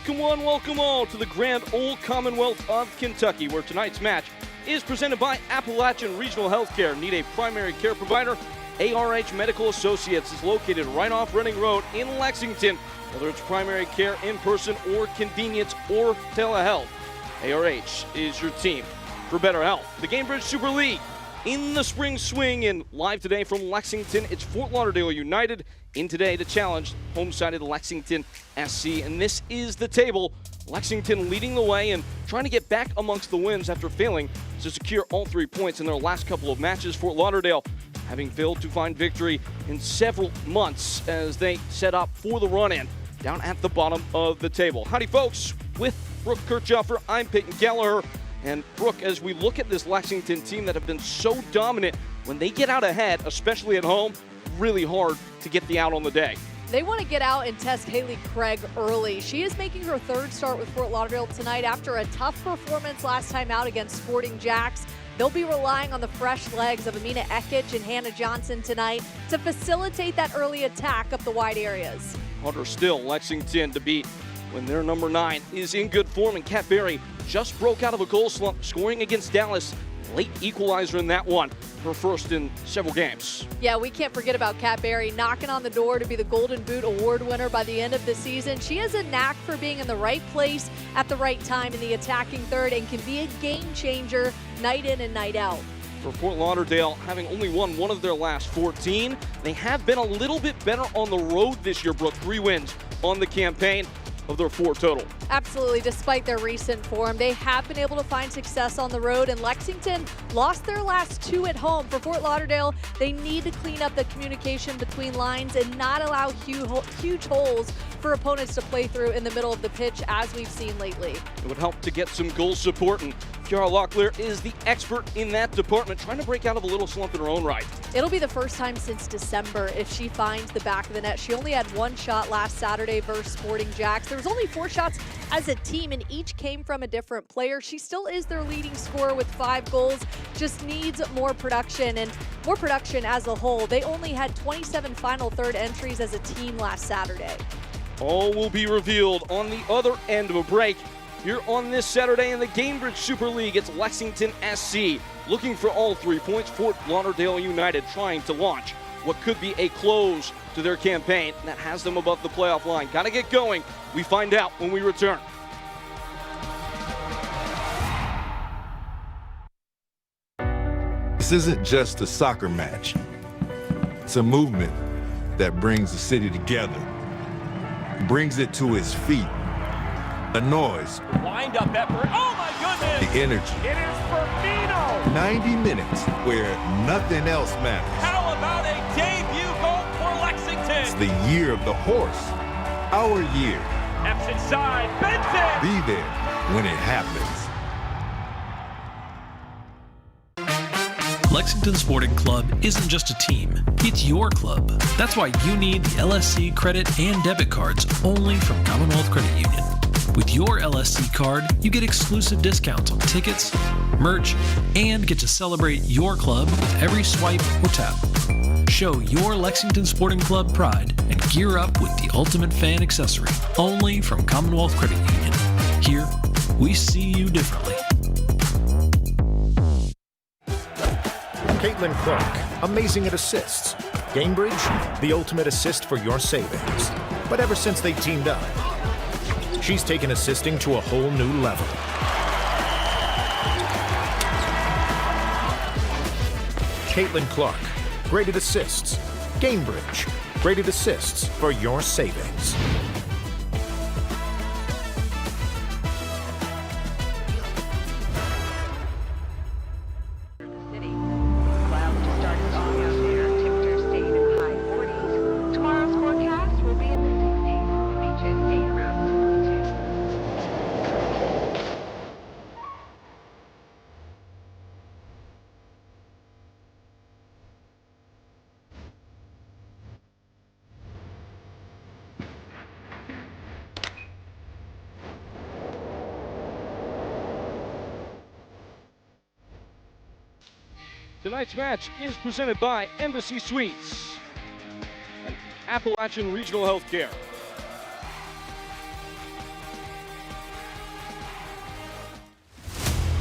Welcome one, welcome all to the Grand Old Commonwealth of Kentucky, where tonight's match is presented by Appalachian Regional Healthcare. Need a primary care provider? ARH Medical Associates is located right off Reading Road in Lexington. Whether it's primary care, in-person, or convenience, or telehealth, ARH is your team for better health. The Gainbridge Super League in the spring swing, and live today from Lexington, it's Fort Lauderdale United in today to challenge home-sided Lexington SC. And this is the table. Lexington leading the way and trying to get back amongst the wins after failing to secure all 3 points in their last couple of matches. Fort Lauderdale having failed to find victory in several months as they set up for the run-in down at the bottom of the table. Howdy, folks. With Brooke Kirchhoffer, I'm Peyton Gallagher. And Brooke, as we look at this Lexington team that have been so dominant, when they get out ahead, especially at home, really hard to get the out on the day. They want to get out and test Haley Craig early. She is making her third start with Fort Lauderdale tonight after a tough performance last time out against Sporting Jacks. They'll be relying on the fresh legs of Amina Ekic and Hannah Johnson tonight to facilitate that early attack up the wide areas. Harder still, Lexington to beat when their number 9 is in good form, and Kat Berry just broke out of a goal slump, scoring against Dallas. Late equalizer in that one, her first in several games. Yeah, we can't forget about Kat Berry knocking on the door to be the Golden Boot Award winner by the end of the season. She has a knack for being in the right place at the right time in the attacking third and can be a game changer night in and night out. For Fort Lauderdale, having only won one of their last 14, they have been a little bit better on the road this year, Brooke. 3 wins on the campaign of their 4 total. Absolutely. Despite their recent form, they have been able to find success on the road, and Lexington lost their last 2 at home. For Fort Lauderdale, they need to clean up the communication between lines and not allow huge holes for opponents to play through in the middle of the pitch, as we've seen lately. It would help to get some goal support, and Kiara Locklear is the expert in that department, trying to break out of a little slump in her own right. It'll be the first time since December if she finds the back of the net. She only had 1 shot last Saturday versus Sporting Jacks. There was only 4 shots as a team, and each came from a different player. She still is their leading scorer with 5 goals, just needs more production and more production as a whole. They only had 27 final third entries as a team last Saturday. All will be revealed on the other end of a break. Here on this Saturday in the Gainbridge Super League, it's Lexington SC looking for all 3 points. Fort Lauderdale United trying to launch what could be a close to their campaign that has them above the playoff line. Gotta get going. We find out when we return. This isn't just a soccer match. It's a movement that brings the city together, brings it to its feet. The noise. Wind up effort. Oh my goodness! The energy. It is Firmino! 90 minutes where nothing else matters. How about a debut goal for Lexington? It's the year of the horse. Our year. F's inside. Benton! Be there when it happens. Lexington Sporting Club isn't just a team, it's your club. That's why you need the LSC credit and debit cards only from Commonwealth Credit Union. With your LSC card, you get exclusive discounts on tickets, merch, and get to celebrate your club with every swipe or tap. Show your Lexington Sporting Club pride and gear up with the ultimate fan accessory only from Commonwealth Credit Union. Here, we see you differently. Caitlin Clark, amazing at assists. Gainbridge, the ultimate assist for your savings. But ever since they teamed up, she's taken assisting to a whole new level. Caitlin Clark, graded assists. Gainbridge, graded assists for your savings. Tonight's match is presented by Embassy Suites and Appalachian Regional Healthcare.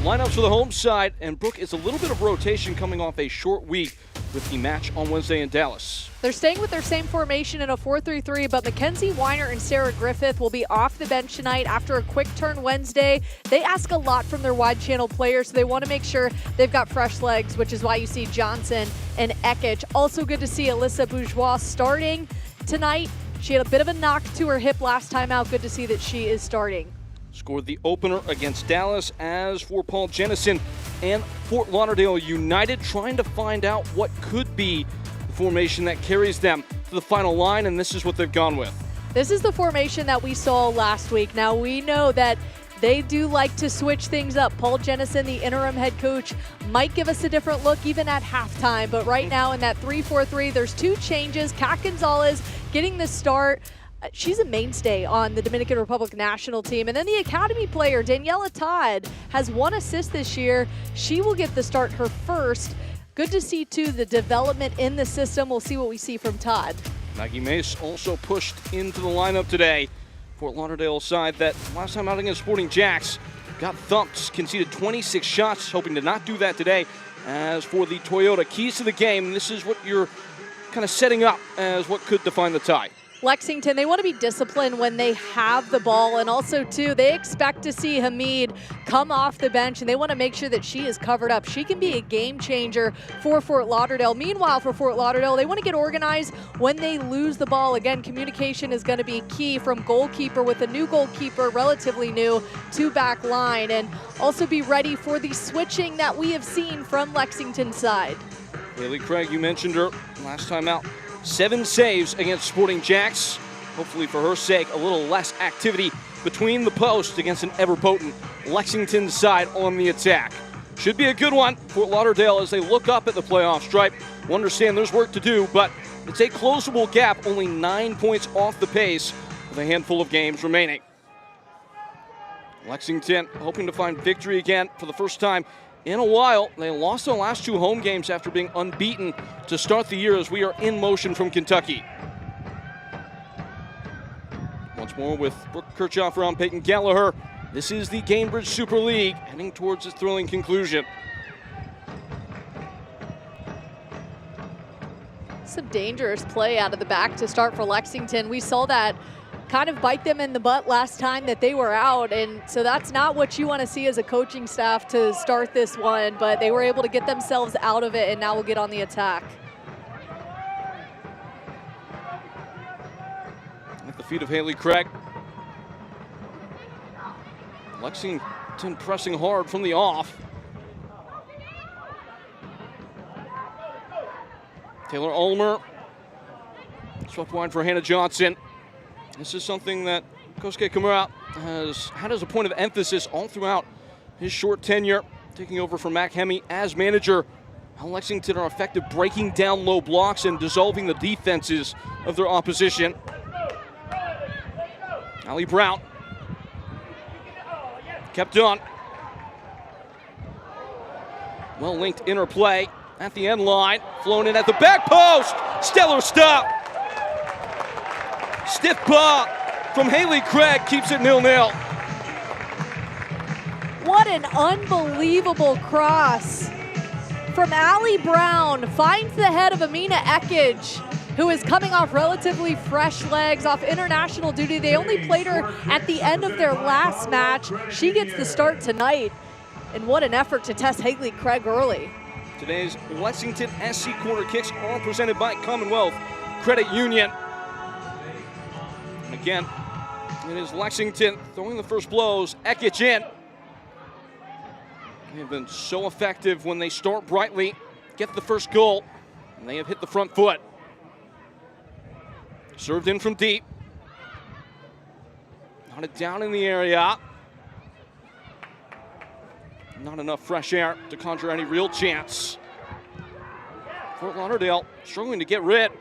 Lineups for the home side, and Brooke, it's a little bit of rotation coming off a short week with the match on Wednesday in Dallas. They're staying with their same formation in a 4-3-3, but Mackenzie Weiner and Sarah Griffith will be off the bench tonight after a quick turn Wednesday. They ask a lot from their wide channel players, so they want to make sure they've got fresh legs, which is why you see Johnson and Ekich. Also good to see Alyssa Bourgeois starting tonight. She had a bit of a knock to her hip last time out. Good to see that she is starting. Scored the opener against Dallas. As for Paul Jennison and Fort Lauderdale United, trying to find out what could be the formation that carries them to the final line, and this is what they've gone with. This is the formation that we saw last week. Now, we know that they do like to switch things up. Paul Jennison, the interim head coach, might give us a different look even at halftime, but right now in that 3-4-3, there's two changes. Kat Gonzalez getting the start. She's a mainstay on the Dominican Republic national team. And then the academy player, Daniela Todd, has 1 assist this year. She will get the start, her first. Good to see, too, the development in the system. We'll see what we see from Todd. Maggie Mace also pushed into the lineup today. Fort Lauderdale side that last time out against Sporting Jacks got thumped, conceded 26 shots, hoping to not do that today. As for the Toyota keys to the game, this is what you're kind of setting up as what could define the tie. Lexington, they want to be disciplined when they have the ball, and also, too, they expect to see Hamid come off the bench, and they want to make sure that she is covered up. She can be a game changer for Fort Lauderdale. Meanwhile, for Fort Lauderdale, they want to get organized when they lose the ball. Again, communication is going to be key from goalkeeper with a new goalkeeper, relatively new, to back line, and also be ready for the switching that we have seen from Lexington's side. Haley Craig, you mentioned her last time out. 7 saves against Sporting Jacks. Hopefully for her sake, a little less activity between the posts against an ever-potent Lexington side on the attack. Should be a good one. Fort Lauderdale, as they look up at the playoff stripe, will understand there's work to do, but it's a closable gap, only 9 points off the pace with a handful of games remaining. Lexington hoping to find victory again for the first time in a while. They lost their last 2 home games after being unbeaten to start the year, as we are in motion from Kentucky. Once more with Brooke Kirchhoff and Peyton Gallagher. This is the Gainbridge Super League, heading towards its thrilling conclusion. Some dangerous play out of the back to start for Lexington. We saw that kind of bite them in the butt last time that they were out, and so that's not what you want to see as a coaching staff to start this one, but they were able to get themselves out of it, and now we'll get on the attack. At the feet of Haley Craig. Lexington pressing hard from the off. Taylor Ulmer swept wide for Hannah Johnson. This is something that Kosuke Kimura has had as a point of emphasis all throughout his short tenure, taking over from Mac Hemme as manager. How Lexington are effective breaking down low blocks and dissolving the defenses of their opposition. Allie Brown kept on. Well linked interplay at the end line, flown in at the back post. Stellar stop. Stiff paw from Haley Craig keeps it 0-0. What an unbelievable cross from Allie Brown. Finds the head of Amina Ekich, who is coming off relatively fresh legs off international duty. They only played her at the end of their last match. She gets the start tonight. And what an effort to test Haley Craig early. Today's Lexington SC corner kicks are presented by Commonwealth Credit Union. And again, it is Lexington throwing the first blows. Ekich in. They have been so effective when they start brightly, get the first goal, and they have hit the front foot. Served in from deep. Knotted down in the area. Not enough fresh air to conjure any real chance. Fort Lauderdale struggling to get rid.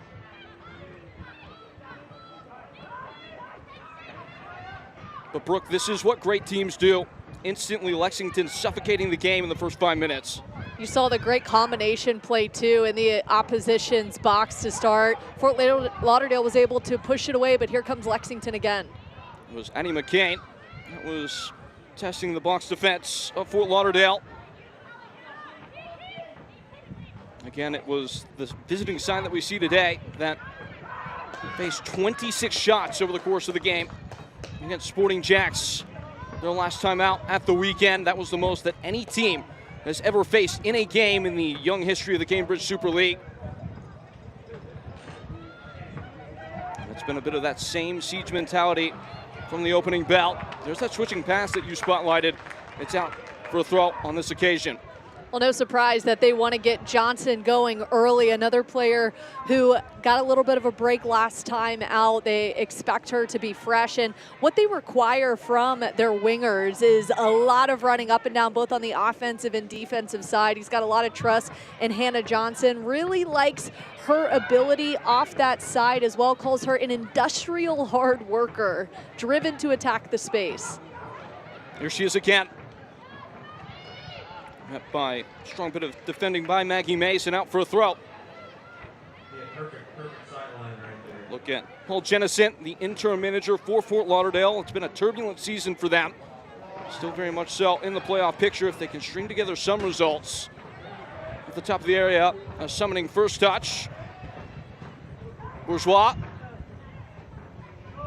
But Brooke, this is what great teams do. Instantly, Lexington suffocating the game in the first 5 minutes. You saw the great combination play, too, in the opposition's box to start. Fort Lauderdale was able to push it away, but here comes Lexington again. It was Annie McCain. That was testing the box defense of Fort Lauderdale. Again, it was the visiting side that we see today that faced 26 shots over the course of the game against Sporting Jacks. Their last time out at the weekend, that was the most that any team has ever faced in a game in the young history of the Gainbridge Super League. It's been a bit of that same siege mentality from the opening bell. There's that switching pass that you spotlighted. It's out for a throw on this occasion. Well, no surprise that they want to get Johnson going early. Another player who got a little bit of a break last time out. They expect her to be fresh. And what they require from their wingers is a lot of running up and down, both on the offensive and defensive side. He's got a lot of trust in Hannah Johnson. Really likes her ability off that side as well. Calls her an industrial hard worker, driven to attack the space. Here she is again. Met by a strong bit of defending by Maggie Mason, out for a throw. Look at Paul Jennison, the interim manager for Fort Lauderdale. It's been a turbulent season for them. Still very much so in the playoff picture if they can string together some results. At the top of the area, a summoning first touch. Bourgeois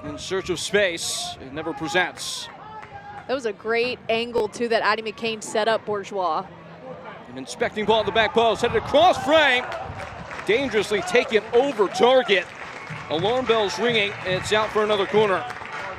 in search of space. It never presents. That was a great angle, too, that Addie McCain set up Bourgeois. An inspecting ball at the back post, headed across frame. Dangerously taken over target. Alarm bells ringing, and it's out for another corner.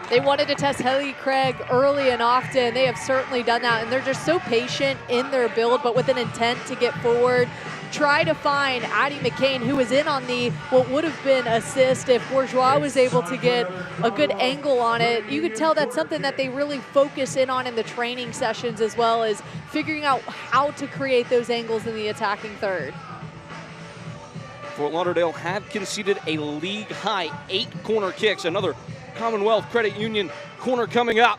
They wanted to test Haley Craig early and often. They have certainly done that, and they're just so patient in their build, but with an intent to get forward. Try to find Addie McCain, who was in on the what would have been assist if Bourgeois was able to get a good angle on it. You could tell that's something that they really focus in on in the training sessions, as well as figuring out how to create those angles in the attacking third. Fort Lauderdale have conceded a league-high 8 corner kicks. Another Commonwealth Credit Union corner coming up.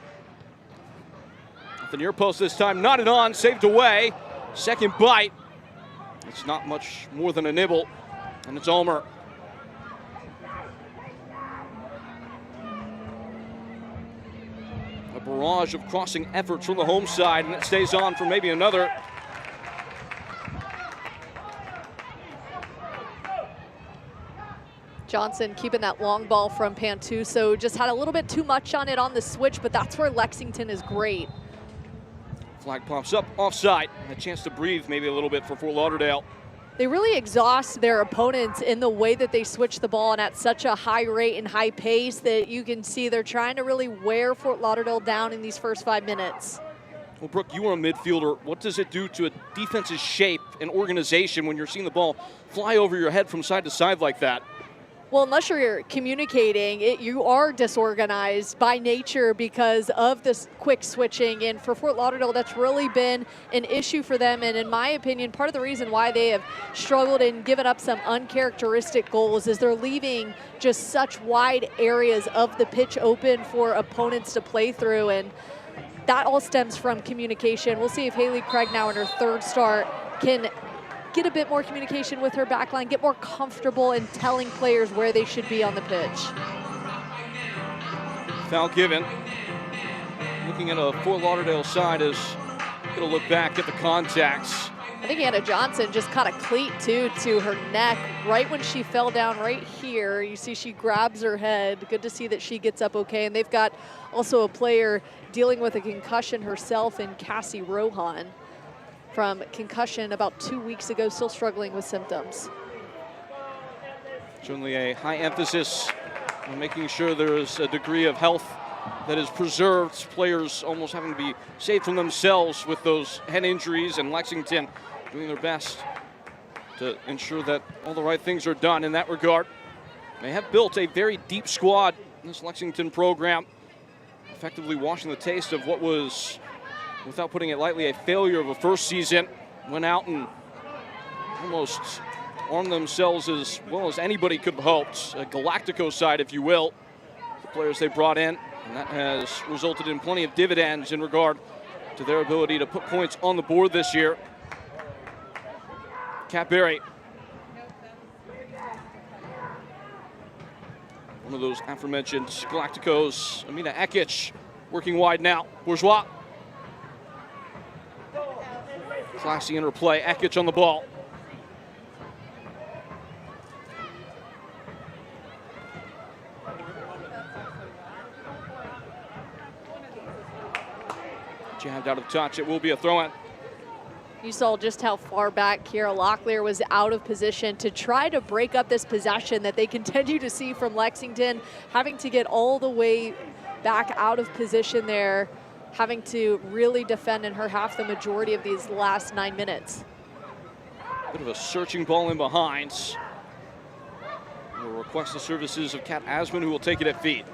At the near post this time, knotted on, saved away. Second bite. It's not much more than a nibble, and it's Ulmer. A barrage of crossing efforts from the home side, and it stays on for maybe another. Johnson keeping that long ball from Pantuso. Just had a little bit too much on it on the switch, but that's where Lexington is great. Flag pops up, offside. A chance to breathe maybe a little bit for Fort Lauderdale. They really exhaust their opponents in the way that they switch the ball, and at such a high rate and high pace that you can see they're trying to really wear Fort Lauderdale down in these first 5 minutes. Well, Brooke, you are a midfielder. What does it do to a defense's shape and organization when you're seeing the ball fly over your head from side to side like that? Well, unless you're communicating, you are disorganized by nature because of this quick switching. And for Fort Lauderdale, that's really been an issue for them. And in my opinion, part of the reason why they have struggled and given up some uncharacteristic goals is they're leaving just such wide areas of the pitch open for opponents to play through. And that all stems from communication. We'll see if Haley Craig now in her third start can get a bit more communication with her backline, get more comfortable in telling players where they should be on the pitch. Foul given. Looking at a Fort Lauderdale side is going to look back at the contacts. I think Hannah Johnson just caught a cleat too to her neck right when she fell down right here. You see she grabs her head. Good to see that she gets up okay. And they've got also a player dealing with a concussion herself in Cassie Rohan. From concussion about 2 weeks ago, still struggling with symptoms. Certainly a high emphasis on making sure there is a degree of health that is preserved. Players almost having to be saved from themselves with those head injuries, and Lexington doing their best to ensure that all the right things are done in that regard. They have built a very deep squad in this Lexington program, effectively washing the taste of what was, without putting it lightly, a failure of a first season. Went out and almost armed themselves as well as anybody could have hoped. A Galactico side, if you will, the players they brought in. And that has resulted in plenty of dividends in regard to their ability to put points on the board this year. Kat Berry. One of those aforementioned Galacticos. Amina Ekic working wide now. Bourgeois Classy interplay. Ekich on the ball. Jabbed out of touch. It will be a throw-in. You saw just how far back Kiera Locklear was out of position to try to break up this possession that they continue to see from Lexington, having to get all the way back out of position there, having to really defend in her half the majority of these last 9 minutes. Bit of a searching ball in behind. We'll request the services of Kat Asman, who will take it at feet.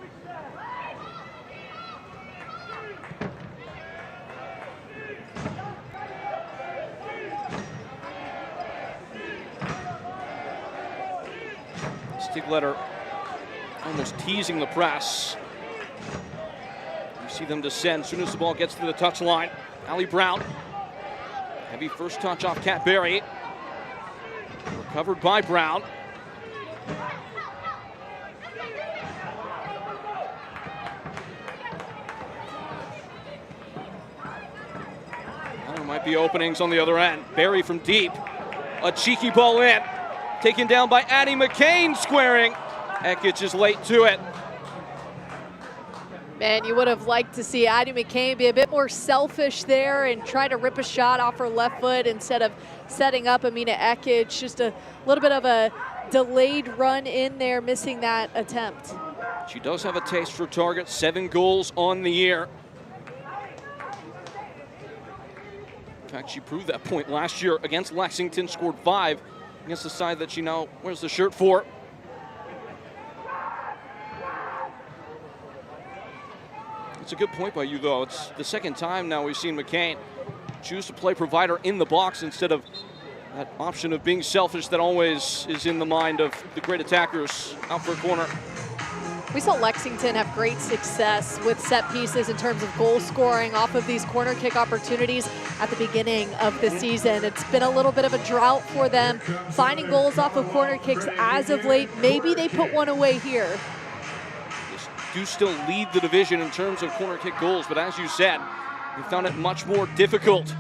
Stigletter almost teasing the press. You see them descend as soon as the ball gets to the touchline. Allie Brown. Heavy first touch off Kat Berry. Recovered by Brown. Well, there might be openings on the other end. Berry from deep. A cheeky ball in. Taken down by Addie McCain, squaring. Ekich is late to it. Man, you would have liked to see Addie McCain be a bit more selfish there and try to rip a shot off her left foot instead of setting up Amina Ekich. Just a little bit of a delayed run in there, missing that attempt. She does have a taste for targets, 7 goals on the year. In fact, she proved that point last year against Lexington, scored 5 against the side that she now wears the shirt for. It's a good point by you, though. It's the second time now we've seen McCain choose to play provider in the box instead of that option of being selfish that always is in the mind of the great attackers out for a corner. We saw Lexington have great success with set pieces in terms of goal scoring off of these corner kick opportunities at the beginning of the season. It's been a little bit of a drought for them, finding goals off of corner kicks as of late. Maybe they put one away here. They do still lead the division in terms of corner kick goals, but as you said, they found it much more difficult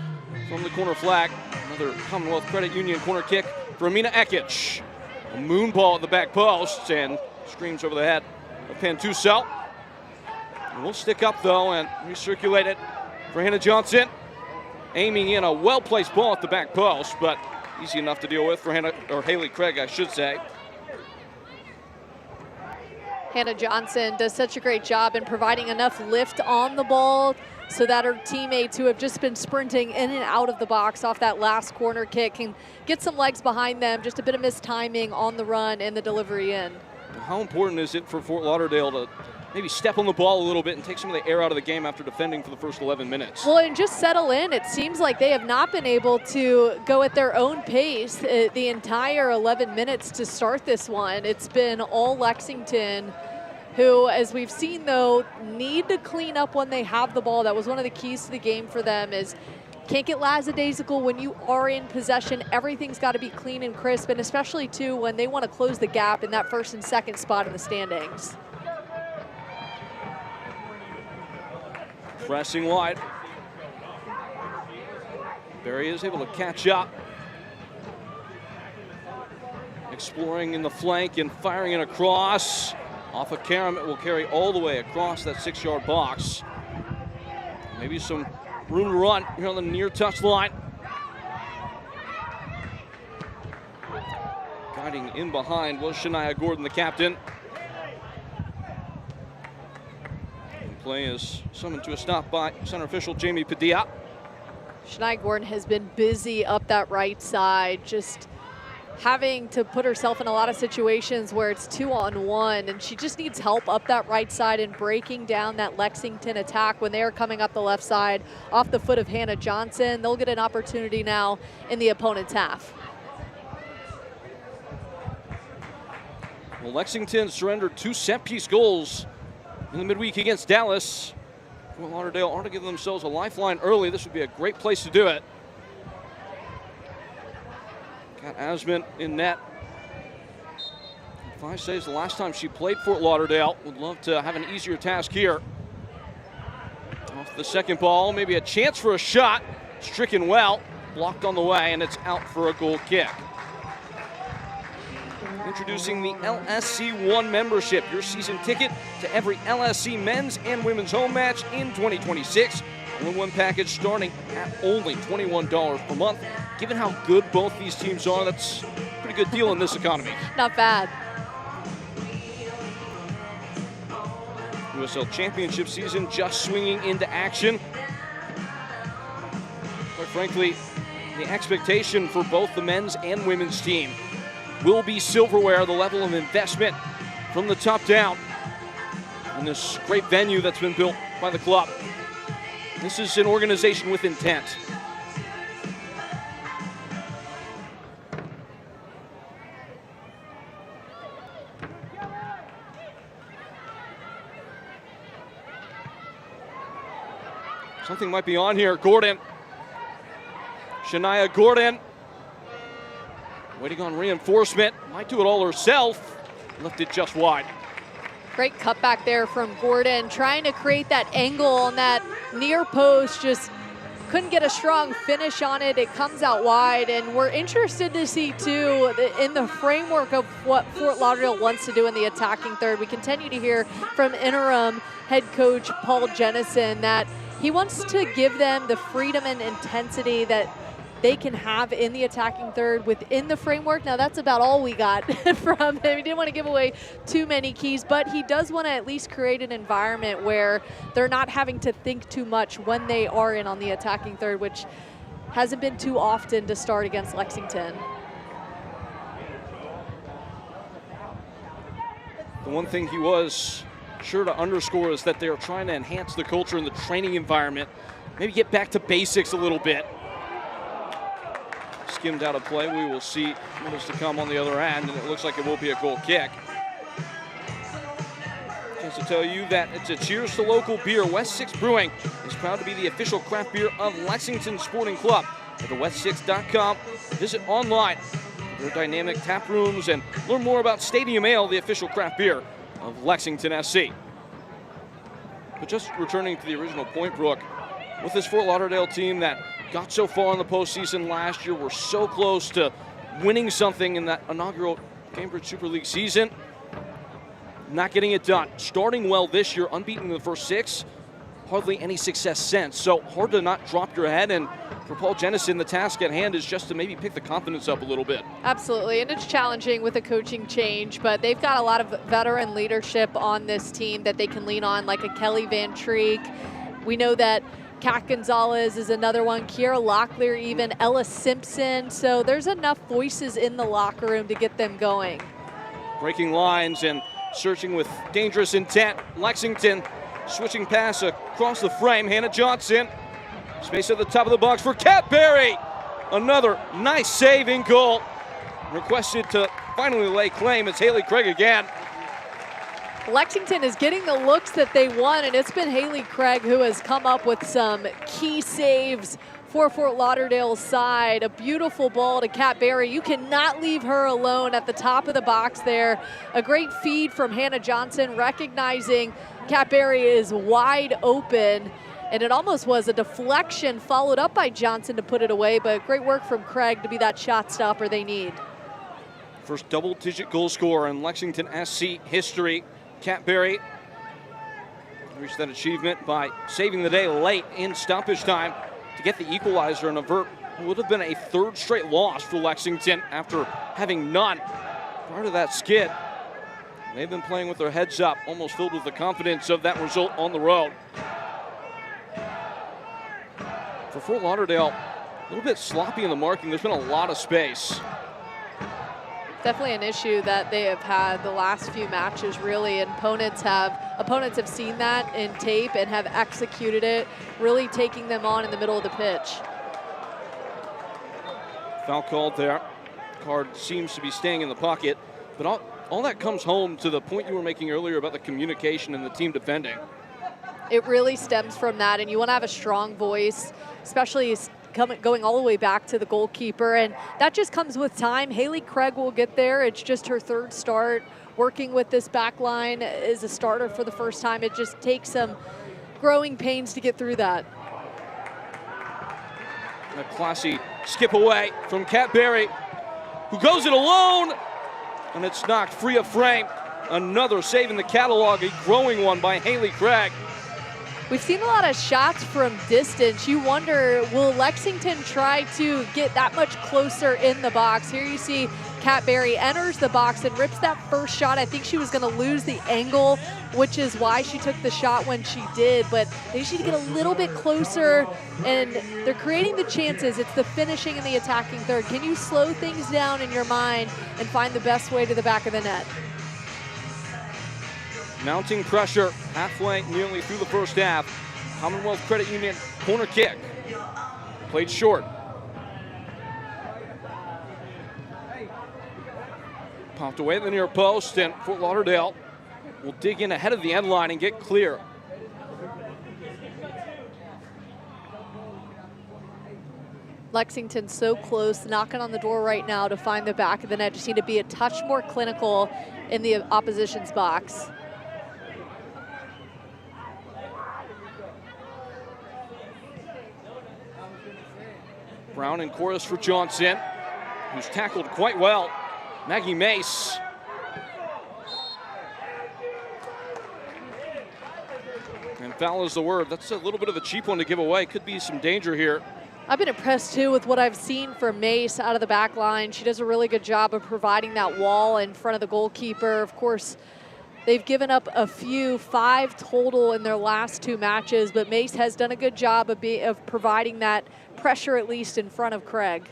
from the corner flag. Another Commonwealth Credit Union corner kick for Amina Ekich. A moon ball at the back post and screams over the head of Pantuso. And we'll stick up though and recirculate it for Hannah Johnson. Aiming in a well-placed ball at the back post, but easy enough to deal with for Haley Craig, I should say. Hannah Johnson does such a great job in providing enough lift on the ball so that her teammates who have just been sprinting in and out of the box off that last corner kick can get some legs behind them. Just a bit of mistiming on the run and the delivery in. How important is it for Fort Lauderdale to maybe step on the ball a little bit and take some of the air out of the game after defending for the first 11 minutes? Well, and just settle in. It seems like they have not been able to go at their own pace the entire 11 minutes to start this one. It's been all Lexington, who, as we've seen though, need to clean up when they have the ball. That was one of the keys to the game for them, is can't get lackadaisical when you are in possession. Everything's got to be clean and crisp, and especially too when they want to close the gap in that first and second spot in the standings. Pressing wide. Berry is able to catch up. Exploring in the flank and firing it across. Off of Karam, it will carry all the way across that 6-yard box. Maybe some room to run here on the near touch line. Guiding in behind was Shania Gordon, the captain. And play is summoned to a stop by center official Jamie Padilla. Shania Gordon has been busy up that right side, just having to put herself in a lot of situations where it's 2-on-1, and she just needs help up that right side and breaking down that Lexington attack when they are coming up the left side off the foot of Hannah Johnson. They'll get an opportunity now in the opponent's half. Well, Lexington surrendered 2 set-piece goals in the midweek against Dallas. Fort Lauderdale ought to give themselves a lifeline early. This would be a great place to do it. Got Asman in net. 5 saves the last time she played Fort Lauderdale. Would love to have an easier task here. Off the second ball, maybe a chance for a shot. Stricken well. blocked on the way, and it's out for a goal kick. Introducing the LSC1 membership, your season ticket to every LSC men's and women's home match in 2026. All-in-one package starting at only $21 per month. Given how good both these teams are, that's a pretty good deal in this economy. Not bad. USL Championship season just swinging into action. Quite frankly, the expectation for both the men's and women's team will be silverware, the level of investment from the top down in this great venue that's been built by the club. This is an organization with intent. Something might be on here. Gordon. Shania Gordon. Waiting on reinforcement. Might do it all herself. Left it just wide. Great cutback there from Gordon, trying to create that angle on that near post. Just couldn't get a strong finish on it. It comes out wide, and we're interested to see, too, in the framework of what Fort Lauderdale wants to do in the attacking third. We continue to hear from interim head coach Paul Jennison that he wants to give them the freedom and intensity that they can have in the attacking third within the framework. Now, that's about all we got from him. He didn't want to give away too many keys, but he does want to at least create an environment where they're not having to think too much when they are in on the attacking third, which hasn't been too often to start against Lexington. The one thing he was sure to underscore is that they are trying to enhance the culture and the training environment, maybe get back to basics a little bit. Skimmed out of play. We will see what is to come on the other end, and it looks like it will be a goal kick. Just to tell you that it's a cheers to local beer. West 6 Brewing is proud to be the official craft beer of Lexington Sporting Club. At the west6.com, visit online for their dynamic tap rooms and learn more about Stadium Ale, the official craft beer of Lexington SC. But just returning to the original point, Brooke, with this Fort Lauderdale team that got so far in the postseason last year, we're so close to winning something in that inaugural Gainbridge Super League season. Not getting it done. Starting well this year, unbeaten in the first 6. Hardly any success since. So hard to not drop your head. And for Paul Jennison, the task at hand is just to maybe pick the confidence up a little bit. Absolutely, and it's challenging with a coaching change, but they've got a lot of veteran leadership on this team that they can lean on, like a Kelly Van Treek. We know that Kat Gonzalez is another one, Kiera Locklear even, Ella Simpson. So there's enough voices in the locker room to get them going. Breaking lines and searching with dangerous intent. Lexington switching pass across the frame. Hannah Johnson. Space at the top of the box for Kat Berry. Another nice save in goal. Requested to finally lay claim. It's Haley Craig again. Lexington is getting the looks that they want, and it's been Haley Craig who has come up with some key saves for Fort Lauderdale's side. A beautiful ball to Kat Berry. You cannot leave her alone at the top of the box there. A great feed from Hannah Johnson, recognizing Kat Berry is wide open, and it almost was a deflection followed up by Johnson to put it away, but great work from Craig to be that shot stopper they need. First double-digit goal scorer in Lexington SC history. Kat Berry reached that achievement by saving the day late in stoppage time to get the equalizer and avert what would have been a third straight loss for Lexington after having none prior to that skid. They've been playing with their heads up, almost filled with the confidence of that result on the road. For Fort Lauderdale, a little bit sloppy in the marking. There's been a lot of space. Definitely an issue that they have had the last few matches, really, and opponents have seen that in tape and have executed it, really taking them on in the middle of the pitch. Foul called there. Card seems to be staying in the pocket, but all that comes home to the point you were making earlier about the communication and the team defending. It really stems from that, and you want to have a strong voice, especially going all the way back to the goalkeeper, and that just comes with time. Haley Craig will get there. It's just her third start working with this back line as a starter for the first time. It just takes some growing pains to get through that. A classy skip away from Kat Berry, who goes it alone, and it's knocked free of frame. Another save in the catalog, a growing one by Haley Craig. We've seen a lot of shots from distance. You wonder, will Lexington try to get that much closer in the box? Here you see Kat Berry enters the box and rips that first shot. I think she was going to lose the angle, which is why she took the shot when she did, but they need to get a little bit closer, and they're creating the chances. It's the finishing and the attacking third. Can you slow things down in your mind and find the best way to the back of the net? Mounting pressure halfway, nearly through the first half. Commonwealth Credit Union corner kick. Played short. Popped away at the near post, and Fort Lauderdale will dig in ahead of the end line and get clear. Lexington so close, knocking on the door right now to find the back of the net. Just need to be a touch more clinical in the opposition's box. Brown in chorus for Johnson, who's tackled quite well. Maggie Mace. And foul is the word. That's a little bit of a cheap one to give away. Could be some danger here. I've been impressed too with what I've seen from Mace out of the back line. She does a really good job of providing that wall in front of the goalkeeper. Of course, they've given up a few, 5 total in their last 2 matches, but Mace has done a good job of providing that pressure at least in front of Craig.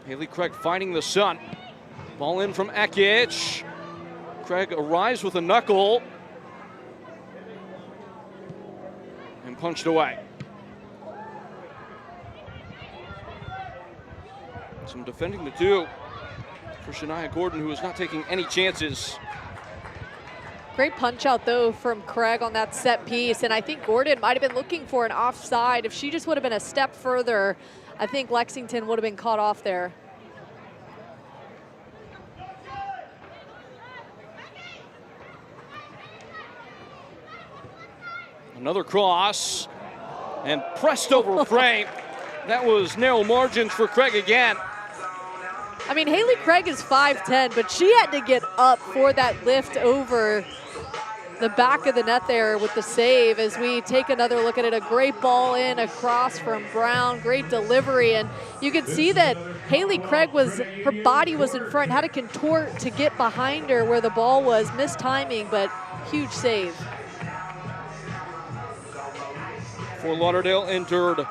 Haley Craig finding the sun. Ball in from Ekic. Craig arrives with a knuckle. And punched away. Some defending to do for Shania Gordon, who is not taking any chances. Great punch out though from Craig on that set piece, and I think Gordon might have been looking for an offside. If she just would have been a step further, I think Lexington would have been caught off there. Another cross, and pressed over frame. That was narrow margins for Craig again. I mean, Haley Craig is 5'10", but she had to get up for that lift over the back of the net there with the save. As we take another look at it, a great ball in, across from Brown, great delivery, and you can see that Haley Craig her body was in front, had to contort to get behind her where the ball was, missed timing, but huge save. Fort Lauderdale entered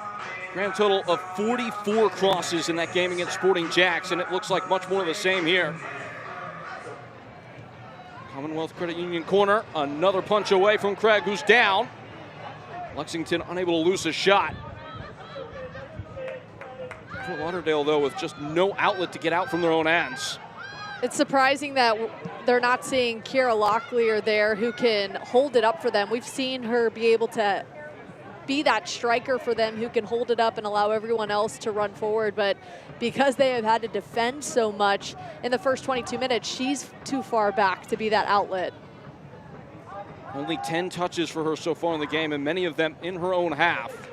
grand total of 44 crosses in that game against Sporting Jacks, and it looks like much more of the same here. Commonwealth Credit Union corner, another punch away from Craig, who's down. Lexington unable to lose a shot. Fort Lauderdale, though, with just no outlet to get out from their own ends. It's surprising that they're not seeing Kiera Locklear there who can hold it up for them. We've seen her be able to be that striker for them who can hold it up and allow everyone else to run forward, but because they have had to defend so much in the first 22 minutes, she's too far back to be that outlet. Only 10 touches for her so far in the game, and many of them in her own half.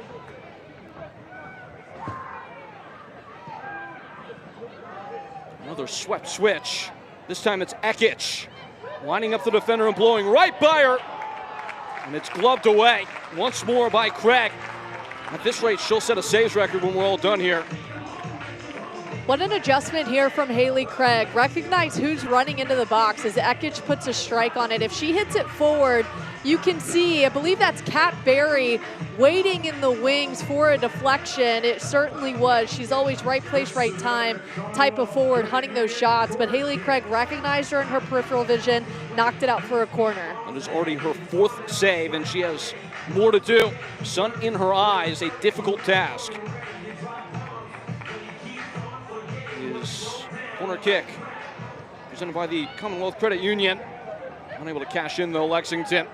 Another swept switch. This time it's Ekic lining up the defender and blowing right by her. And it's gloved away once more by Craig. At this rate, she'll set a saves record when we're all done here. What an adjustment here from Haley Craig. Recognize who's running into the box as Ekic puts a strike on it. If she hits it forward, you can see, I believe that's Kat Berry waiting in the wings for a deflection. It certainly was. She's always right place, right time type of forward, hunting those shots. But Haley Craig recognized her in her peripheral vision, knocked it out for a corner. It is already her 4th save, and she has more to do. Sun in her eyes, a difficult task. Is corner kick presented by the Commonwealth Credit Union. Unable to cash in, though, Lexington.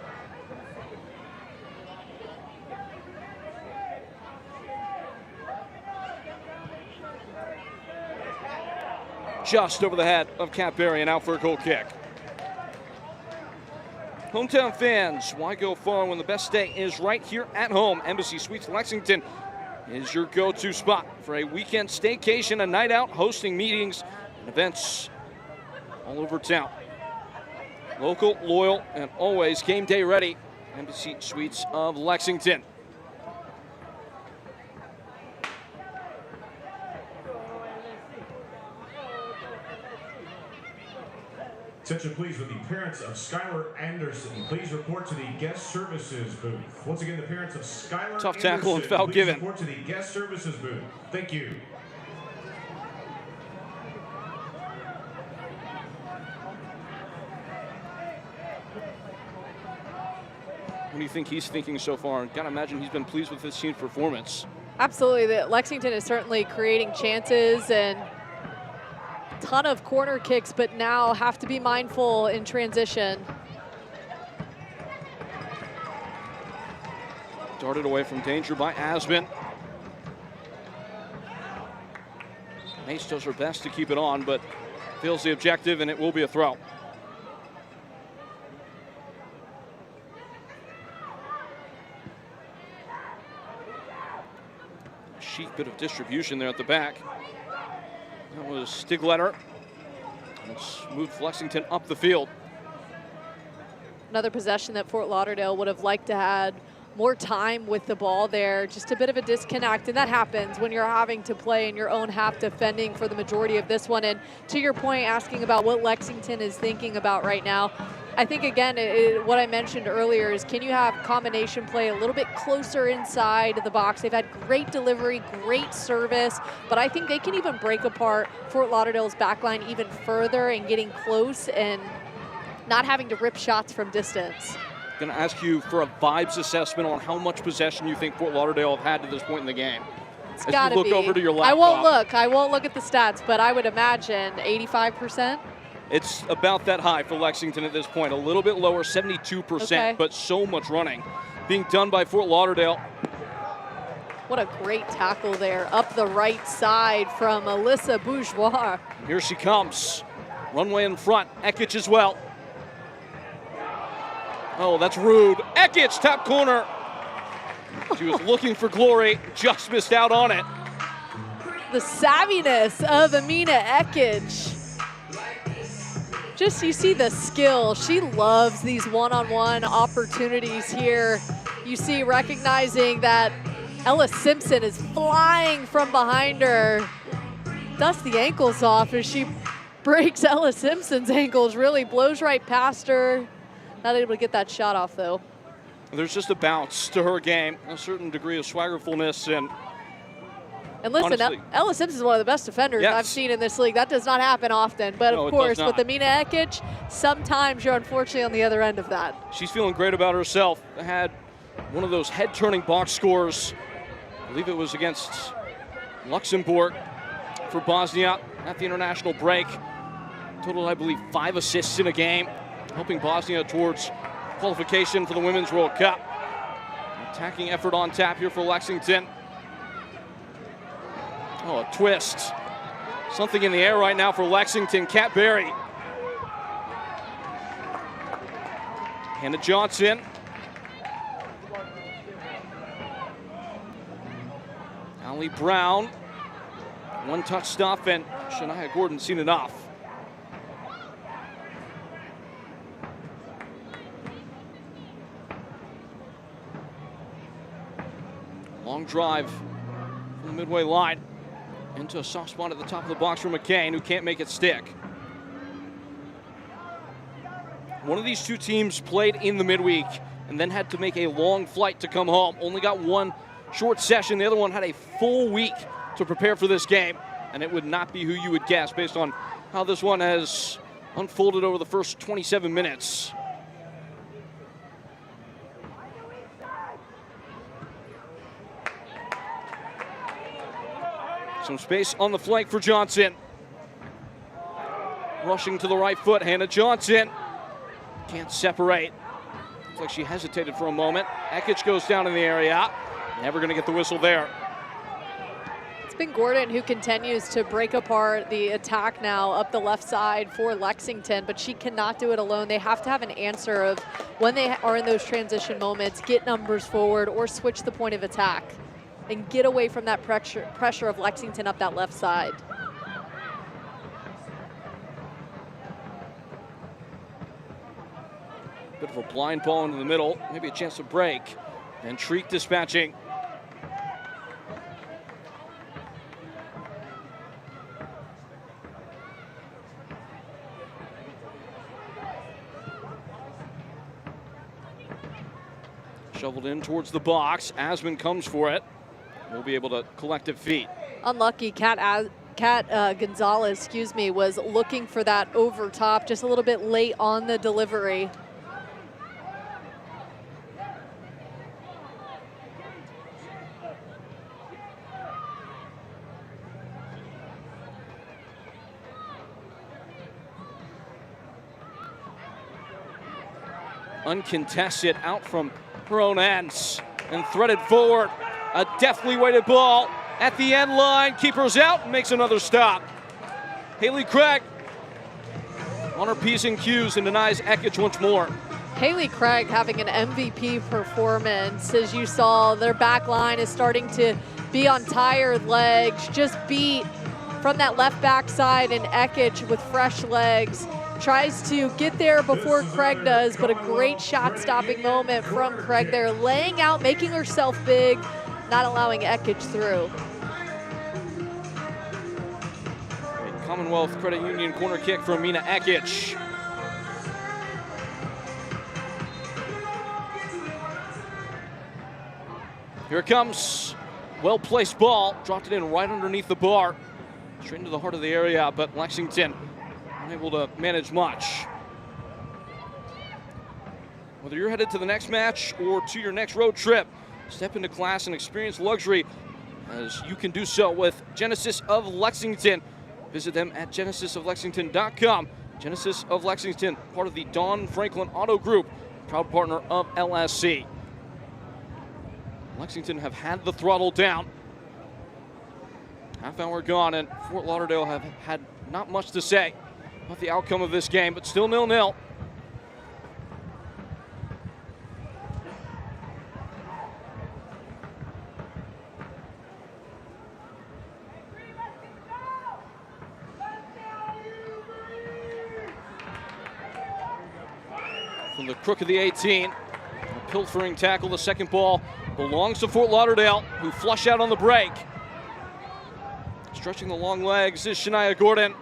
just over the head of Kat Berry and out for a goal kick. Hometown fans, why go far when the best stay is right here at home? Embassy Suites Lexington is your go-to spot for a weekend staycation, a night out, hosting meetings and events all over town. Local, loyal, and always game day ready. Embassy Suites of Lexington. Attention please with the parents of Skylar Anderson. Please report to the guest services booth. Once again, the parents of Skylar Tough tackle Anderson, and foul please given. report to the guest services booth. Thank you. What do you think he's thinking so far? Gotta imagine he's been pleased with his team's performance. Absolutely. Lexington is certainly creating chances and ton of corner kicks, but now have to be mindful in transition. Darted away from danger by Asman. Mace does her best to keep it on, but fails the objective, and it will be a throw. A chic bit of distribution there at the back. That was Stigletter. It's moved Lexington up the field. Another possession that Fort Lauderdale would have liked to have more time with the ball there. Just a bit of a disconnect, and that happens when you're having to play in your own half defending for the majority of this one. And to your point, asking about what Lexington is thinking about right now, I think, again, what I mentioned earlier is, can you have combination play a little bit closer inside the box? They've had great delivery, great service, but I think they can even break apart Fort Lauderdale's backline even further and getting close and not having to rip shots from distance. Going to ask you for a vibes assessment on how much possession you think Fort Lauderdale have had to this point in the game. It's got to be. Look over to your laptop. I won't look at the stats, but I would imagine 85%. It's about that high for Lexington at this point. A little bit lower, 72%, okay. But so much running being done by Fort Lauderdale. What a great tackle there up the right side from Alyssa Bourgeois. Here she comes. Runway in front. Ekich as well. Oh, that's rude. Ekich, top corner. She was looking for glory, just missed out on it. The savviness of Amina Ekich. Just, you see the skill. She loves these one-on-one opportunities here. You see, recognizing that Ella Simpson is flying from behind her. Dusts the ankles off as she breaks Ella Simpson's ankles, really blows right past her. Not able to get that shot off, though. There's just a bounce to her game, a certain degree of swaggerfulness, and listen, honestly, Ella Simpson is one of the best defenders I've seen in this league. That does not happen often, but no, of course, with not. Amina Ekich, sometimes you're unfortunately on the other end of that. She's feeling great about herself. Had one of those head-turning box scores. I believe it was against Luxembourg for Bosnia at the international break. Total, I believe, 5 assists in a game, helping Bosnia towards qualification for the Women's World Cup. Attacking effort on tap here for Lexington. Oh, a twist. Something in the air right now for Lexington. Kat Berry. Hannah Johnson. Allie Brown. One-touch stuff, and Shania Gordon seen enough. Long drive from the midway line into a soft spot at the top of the box for McCain, who can't make it stick. One of these two teams played in the midweek and then had to make a long flight to come home. Only got one short session. The other one had a full week to prepare for this game, and it would not be who you would guess based on how this one has unfolded over the first 27 minutes. Some space on the flank for Johnson. Rushing to the right foot, Hannah Johnson. Can't separate. Looks like she hesitated for a moment. Ekich goes down in the area. Never going to get the whistle there. been Gordon who continues to break apart the attack now up the left side for Lexington, but she cannot do it alone. They have to have an answer of when they are in those transition moments, get numbers forward or switch the point of attack and get away from that pressure of Lexington up that left side. Bit of a blind ball into the middle, maybe a chance to break. And Treek dispatching. Shoveled in towards the box. Asman comes for it. We'll be able to collect it feet. Unlucky, Kat Gonzalez, was looking for that over top, just a little bit late on the delivery. Uncontested out from her own ends and threaded forward. A deftly weighted ball at the end line. Keeper's out and makes another stop. Haley Craig on her P's and Q's and denies Ekich once more. Haley Craig having an MVP performance. As you saw, their back line is starting to be on tired legs, just beat from that left backside, and Ekich with fresh legs tries to get there before Craig does, but a great shot-stopping moment from Craig there, laying out, making herself big, not allowing Ekich through. Commonwealth Credit Union corner kick from Mina Ekich. Here it comes. Well-placed ball. Dropped it in right underneath the bar. Straight into the heart of the area, but Lexington unable to manage much. Whether you're headed to the next match or to your next road trip, step into class and experience luxury as you can do so with Genesis of Lexington. Visit them at genesisoflexington.com. Genesis of Lexington, part of the Don Franklin Auto Group, proud partner of LSC. Lexington have had the throttle down. Half hour gone, and Fort Lauderdale have had not much to say about the outcome of this game, but still 0-0. From the crook of the 18, a pilfering tackle. The second ball belongs to Fort Lauderdale, who flush out on the break. Stretching the long legs is Shania Gordon.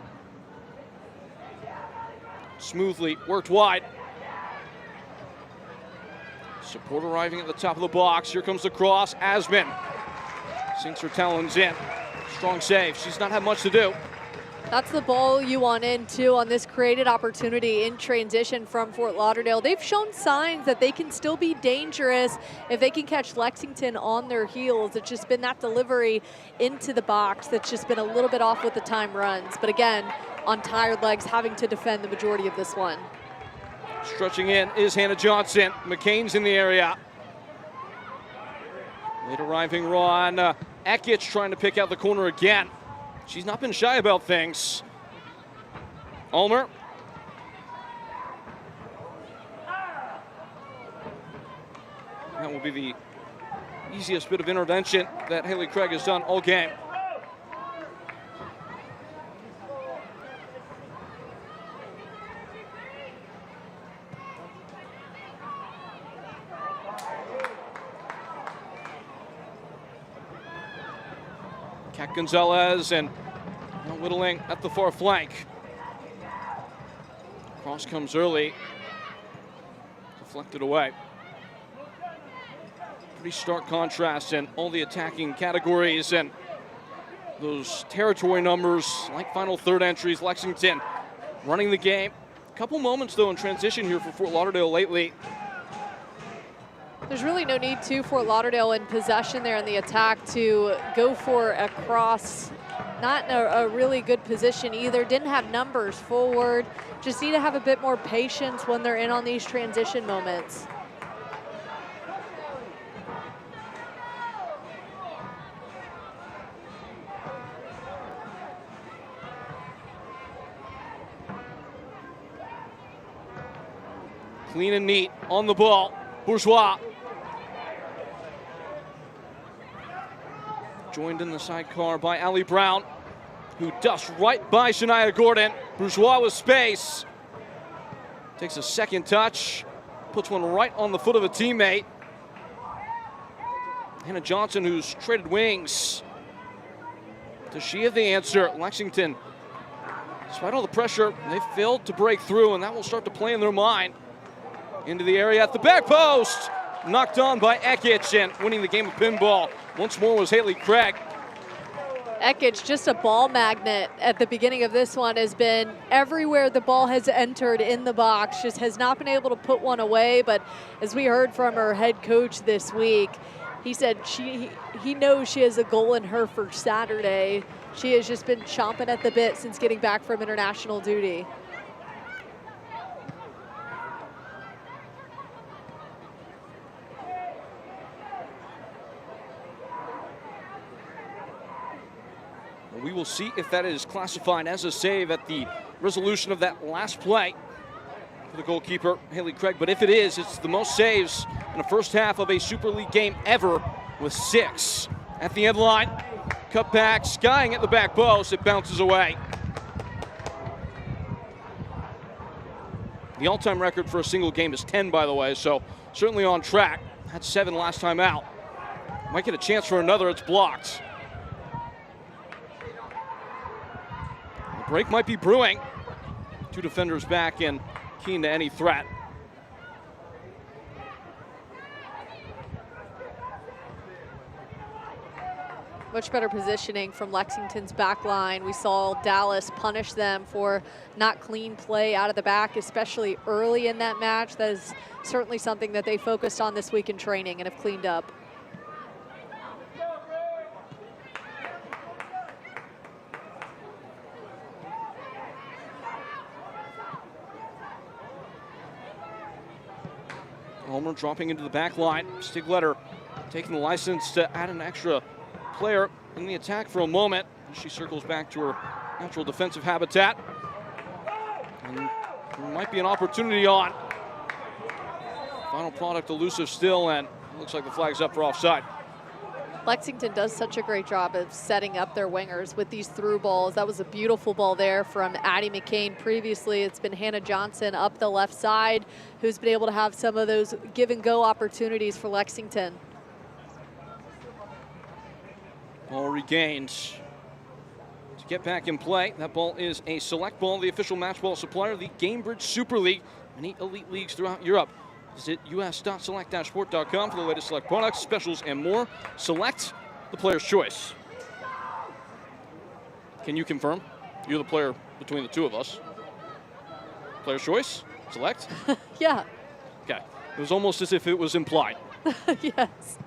Smoothly worked wide. Support arriving at the top of the box. Here comes the cross. Asman sinks her talons in. Strong save. She's not had much to do. That's the ball you want in, too, on this created opportunity in transition from Fort Lauderdale. They've shown signs that they can still be dangerous if they can catch Lexington on their heels. It's just been that delivery into the box that's just been a little bit off with the time runs. But again, on tired legs, having to defend the majority of this one. Stretching in is Hannah Johnson. McCain's in the area. Late arriving Ron. Ekich trying to pick out the corner again. She's not been shy about things. Ulmer. That will be the easiest bit of intervention that Haley Craig has done all game. Kat Gonzalez and Whittling at the far flank. Cross comes early. Deflected away. Pretty stark contrast in all the attacking categories and those territory numbers like final third entries. Lexington running the game. A couple moments though in transition here for Fort Lauderdale lately. There's really no need to Fort Lauderdale in possession there in the attack to go for a cross. Not in a really good position either. Didn't have numbers forward. Just need to have a bit more patience when they're in on these transition moments. Clean and neat on the ball. Bourgeois. Joined in the sidecar by Allie Brown, who dusts right by Shania Gordon. Bourgeois with space. Takes a second touch. Puts one right on the foot of a teammate. Hannah Johnson, who's traded wings. Does she have the answer? Lexington, despite all the pressure, they failed to break through, and that will start to play in their mind. Into the area at the back post. Knocked on by Ekich, and winning the game of pinball once more was Haley Craig. Ekich, just a ball magnet at the beginning of this one, has been everywhere the ball has entered in the box, just has not been able to put one away. But as we heard from her head coach this week, he said he knows she has a goal in her for Saturday. She has just been chomping at the bit since getting back from international duty. We will see if that is classified as a save at the resolution of that last play for the goalkeeper, Haley Craig. But if it is, it's the most saves in the first half of a Super League game ever, with 6. At the end line, cut back, skying at the back post, it bounces away. The all-time record for a single game is 10, by the way, so certainly on track. Had 7 last time out. Might get a chance for another, it's blocked. The break might be brewing. 2 defenders back and keen to any threat. Much better positioning from Lexington's back line. We saw Dallas punish them for not clean play out of the back, especially early in that match. That is certainly something that they focused on this week in training and have cleaned up. Homer dropping into the back line. Stigletter taking the license to add an extra player in the attack for a moment. She circles back to her natural defensive habitat. And there might be an opportunity on. Final product elusive still, and it looks like the flag's up for offside. Lexington does such a great job of setting up their wingers with these through balls. That was a beautiful ball there from Addie McCain previously. It's been Hannah Johnson up the left side who's been able to have some of those give and go opportunities for Lexington. Ball regained to get back in play. That ball is a select ball, the official match ball supplier, the Gainbridge Super League, many elite leagues throughout Europe. Visit us.select-sport.com for the latest Select products, specials, and more. Select, the player's choice. Can you confirm? You're the player between the two of us. Player's choice? Select? Yeah. Okay. It was almost as if it was implied. Yes.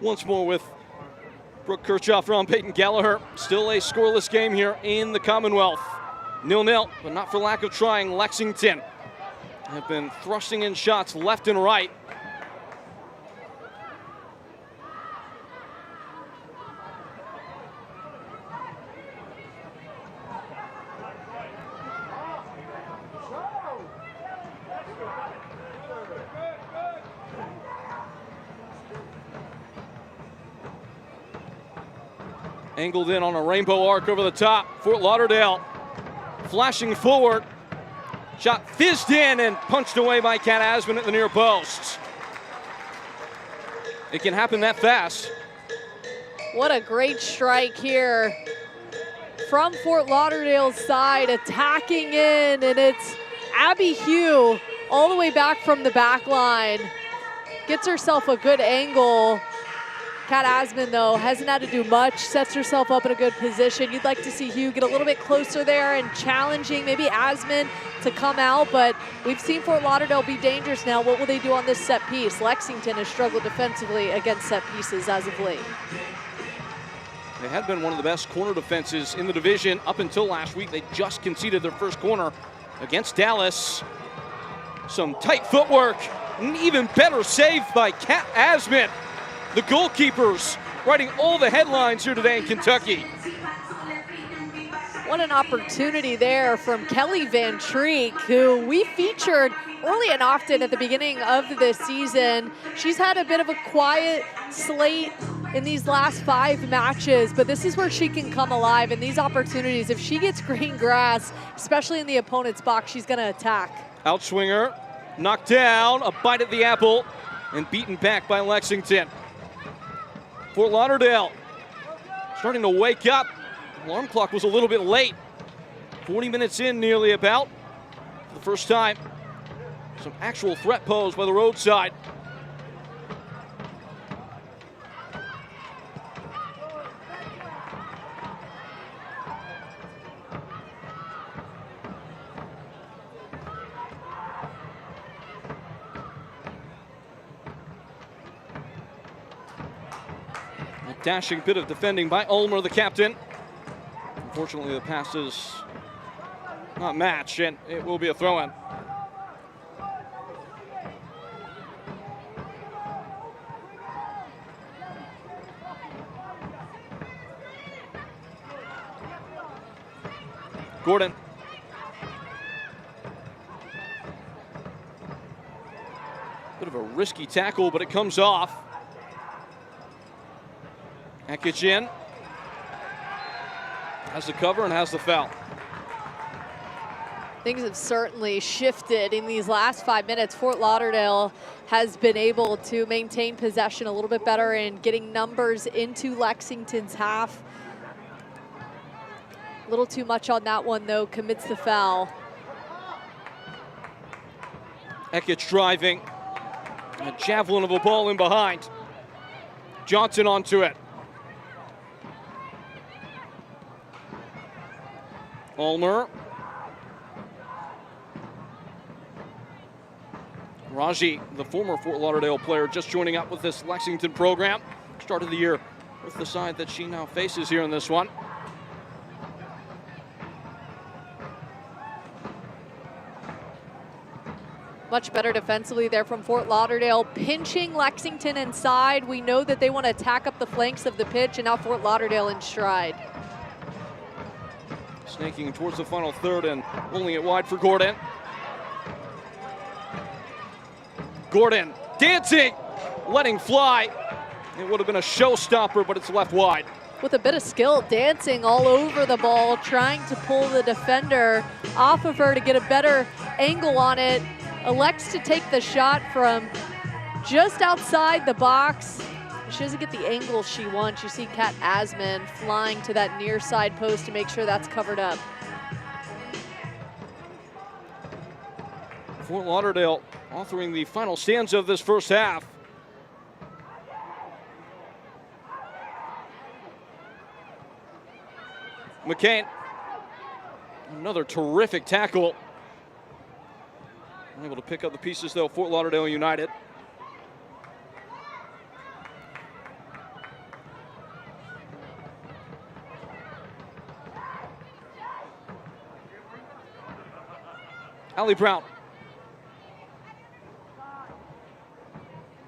Once more with Brooke Kirchhoff, Ron Peyton Gallagher. Still a scoreless game here in the Commonwealth. 0-0, but not for lack of trying. Lexington have been thrusting in shots left and right. Angled in on a rainbow arc over the top. Fort Lauderdale flashing forward. Shot fizzed in and punched away by Kat Asman at the near post. It can happen that fast. What a great strike here from Fort Lauderdale's side, attacking in, and it's Abby Hugh all the way back from the back line. Gets herself a good angle. Kat Asman, though, hasn't had to do much, sets herself up in a good position. You'd like to see Hugh get a little bit closer there and challenging maybe Asman to come out, but we've seen Fort Lauderdale be dangerous now. What will they do on this set piece? Lexington has struggled defensively against set pieces as of late. They had been one of the best corner defenses in the division up until last week. They just conceded their first corner against Dallas. Some tight footwork, an even better save by Kat Asman. The goalkeepers writing all the headlines here today in Kentucky. What an opportunity there from Kelly Van Treek, who we featured early and often at the beginning of this season. She's had a bit of a quiet slate in these last 5 matches, but this is where she can come alive in these opportunities. If she gets green grass, especially in the opponent's box, she's going to attack. Outswinger, knocked down, a bite at the apple, and beaten back by Lexington. Fort Lauderdale starting to wake up. Alarm clock was a little bit late. 40 minutes in, nearly about. For the first time, some actual threat posed by the roadside. A dashing bit of defending by Ulmer, the captain. Unfortunately, the pass is not matched, and it will be a throw-in. Gordon. Bit of a risky tackle, but it comes off. Ekic in. Has the cover and has the foul. Things have certainly shifted in these last 5 minutes. Fort Lauderdale has been able to maintain possession a little bit better and getting numbers into Lexington's half. A little too much on that one, though, commits the foul. Ekic driving. A javelin of a ball in behind. Johnson onto it. Ulmer. Raji, the former Fort Lauderdale player, just joining up with this Lexington program. Started the year with the side that she now faces here in this one. Much better defensively there from Fort Lauderdale, pinching Lexington inside. We know that they want to attack up the flanks of the pitch, and now Fort Lauderdale in stride. Snaking towards the final third and rolling it wide for Gordon. Gordon dancing, letting fly. It would have been a showstopper, but it's left wide. With a bit of skill, dancing all over the ball, trying to pull the defender off of her to get a better angle on it. Elects to take the shot from just outside the box. She doesn't get the angle she wants. You see Kat Asman flying to that near side post to make sure that's covered up. Fort Lauderdale authoring the final stanza of this first half. McCain, another terrific tackle. Able to pick up the pieces though, Fort Lauderdale United. Allie Brown.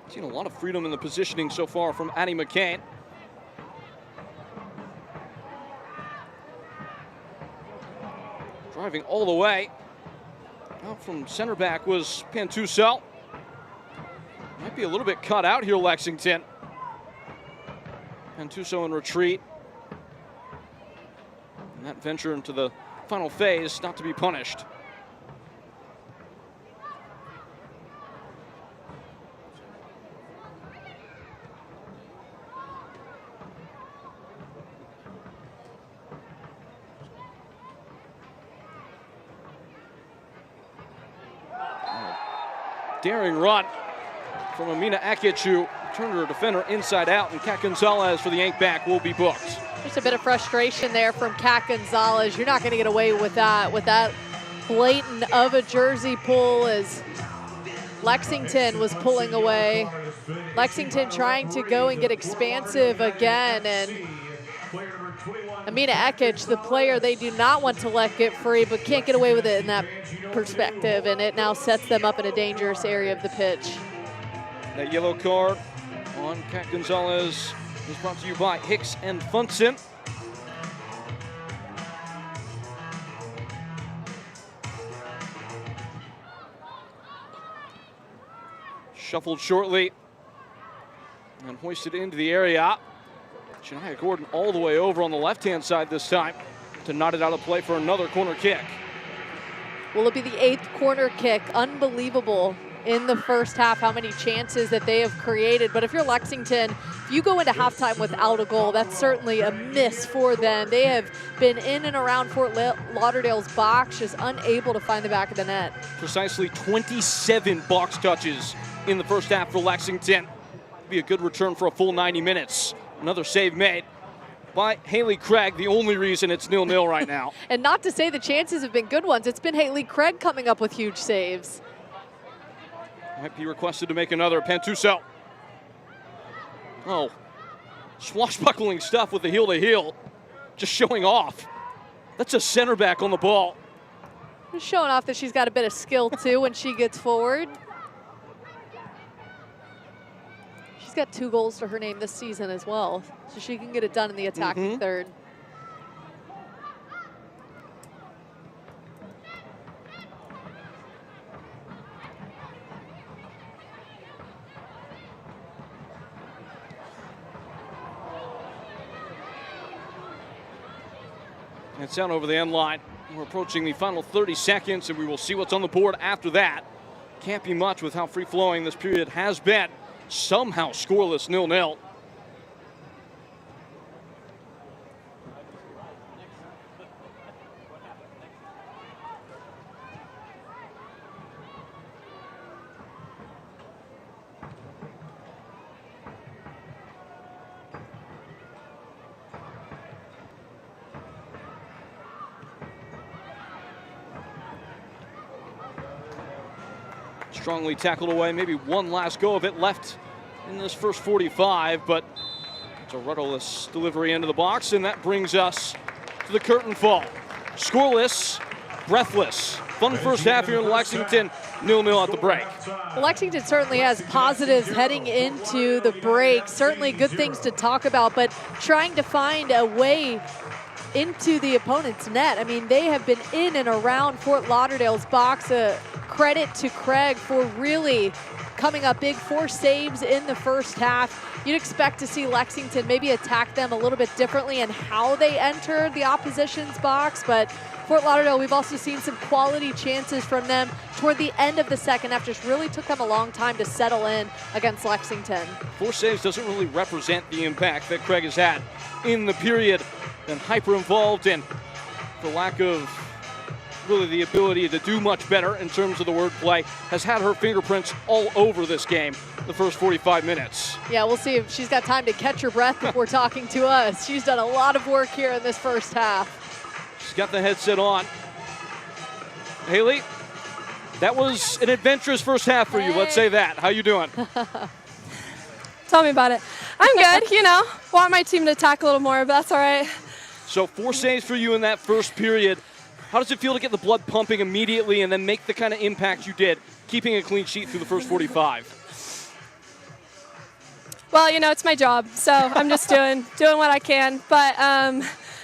Seen a lot of freedom in the positioning so far from Annie McCain. Driving all the way. Out from center back was Pantuso. Might be a little bit cut out here, Lexington. Pantuso in retreat. And that venture into the final phase, not to be punished. Daring run from Amina Ekic, who turned her defender inside out, and Kat Gonzalez for the yank back will be booked. Just a bit of frustration there from Kat Gonzalez. You're not going to get away with that blatant of a jersey pull as Lexington was pulling away. Lexington trying to go and get expansive again, and Amina Ekic, the player they do not want to let get free, but can't get away with it in that perspective, and it now sets them up in a dangerous area of the pitch. That yellow card on Kat Gonzalez is brought to you by Hicks and Funson. Shuffled shortly and hoisted into the area. Shania Gordon all the way over on the left-hand side this time to knot it out of play for another corner kick. Will it be the 8th corner kick? Unbelievable in the first half how many chances that they have created. But if you're Lexington, if you go into halftime without a goal, that's certainly a miss for them. They have been in and around Fort Lauderdale's box, just unable to find the back of the net. Precisely 27 box touches in the first half for Lexington. Be a good return for a full 90 minutes. Another save made by Haley Craig, the only reason it's 0-0 right now. And not to say the chances have been good ones. It's been Haley Craig coming up with huge saves. Might be requested to make another. Pantuso. Oh, swashbuckling stuff with the heel-to-heel. Just showing off. That's a center back on the ball. Just showing off that she's got a bit of skill, too, when she gets forward. She's got 2 goals to her name this season as well, so she can get it done in the attacking third. It's down over the end line. We're approaching the final 30 seconds, and we will see what's on the board after that. Can't be much with how free-flowing this period has been. Somehow scoreless, 0-0. Strongly tackled away, maybe one last go of it left in this first 45, but it's a rudderless delivery into the box, and that brings us to the curtain fall. Scoreless, breathless. Fun first half here in Lexington, 0-0 at the break. Lexington certainly has positives heading into the break. Certainly good things to talk about, but trying to find a way into the opponent's net. I mean, they have been in and around Fort Lauderdale's box. Credit to Craig for really coming up big. 4 saves in the first half. You'd expect to see Lexington maybe attack them a little bit differently in how they enter the opposition's box, but Fort Lauderdale, we've also seen some quality chances from them toward the end of the second half. Just really took them a long time to settle in against Lexington. 4 saves doesn't really represent the impact that Craig has had in the period. Been hyper involved, and for lack of really the ability to do much better in terms of the wordplay, has had her fingerprints all over this game the first 45 minutes. Yeah, we'll see if she's got time to catch her breath before talking to us. She's done a lot of work here in this first half. She's got the headset on. Haley, that was an adventurous first half for you, let's say that. How you doing? Tell me about it. I'm good, you know. Want my team to attack a little more, but that's all right. So 4 saves for you in that first period. How does it feel to get the blood pumping immediately and then make the kind of impact you did, keeping a clean sheet through the first 45? Well, you know, it's my job, so I'm just doing what I can. But,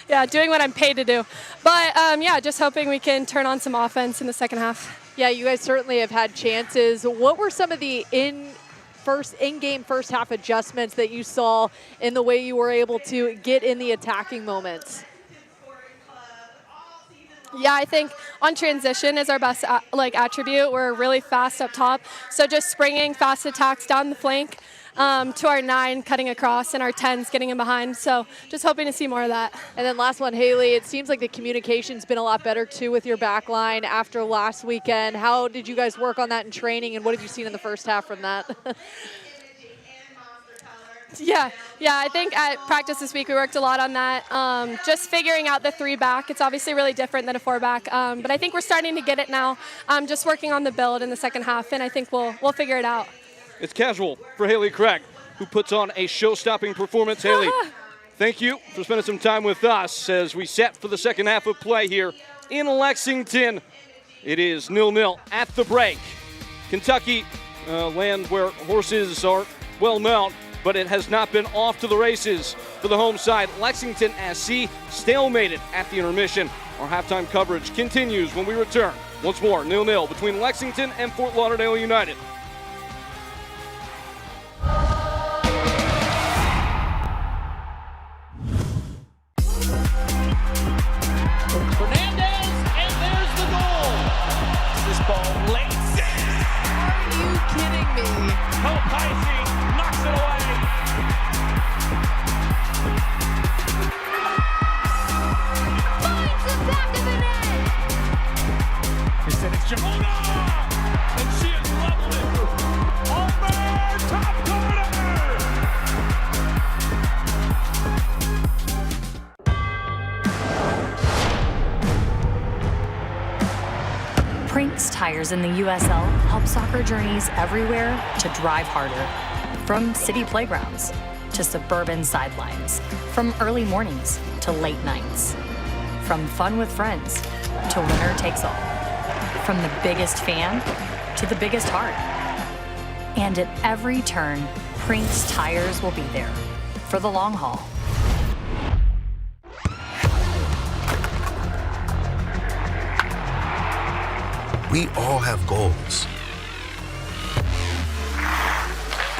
yeah, doing what I'm paid to do. But, yeah, just hoping we can turn on some offense in the second half. Yeah, you guys certainly have had chances. What were some of the in-game first half adjustments that you saw in the way you were able to get in the attacking moments? Yeah, I think on transition is our best attribute. We're really fast up top, so just springing fast attacks down the flank to our 9 cutting across and our 10s getting in behind. So just hoping to see more of that. And then last one, Haley, it seems like the communication's been a lot better too with your back line after last weekend. How did you guys work on that in training, and what have you seen in the first half from that? Yeah, I think at practice this week we worked a lot on that. Just figuring out the 3-back. It's obviously really different than a 4-back, but I think we're starting to get it now. Just working on the build in the second half, and I think we'll figure it out. It's casual for Haley Craig, who puts on a show-stopping performance. Haley, thank you for spending some time with us as we set for the second half of play here in Lexington. It is 0-0 at the break. Kentucky, land where horses are well known, but it has not been off to the races for the home side. Lexington SC stalemated at the intermission. Our halftime coverage continues when we return. Once more, 0-0 between Lexington and Fort Lauderdale United. Fernandez, and there's the goal. This ball late. Are you kidding me? Pelopicey knocks it away. Finds the back of the net. Instead it's Jamona, and she has leveled it. Over top corner. Prinks Tires in the USL help soccer journeys everywhere to drive harder. From city playgrounds to suburban sidelines. From early mornings to late nights. From fun with friends to winner takes all. From the biggest fan to the biggest heart. And at every turn, Prinks Tires will be there for the long haul. We all have goals.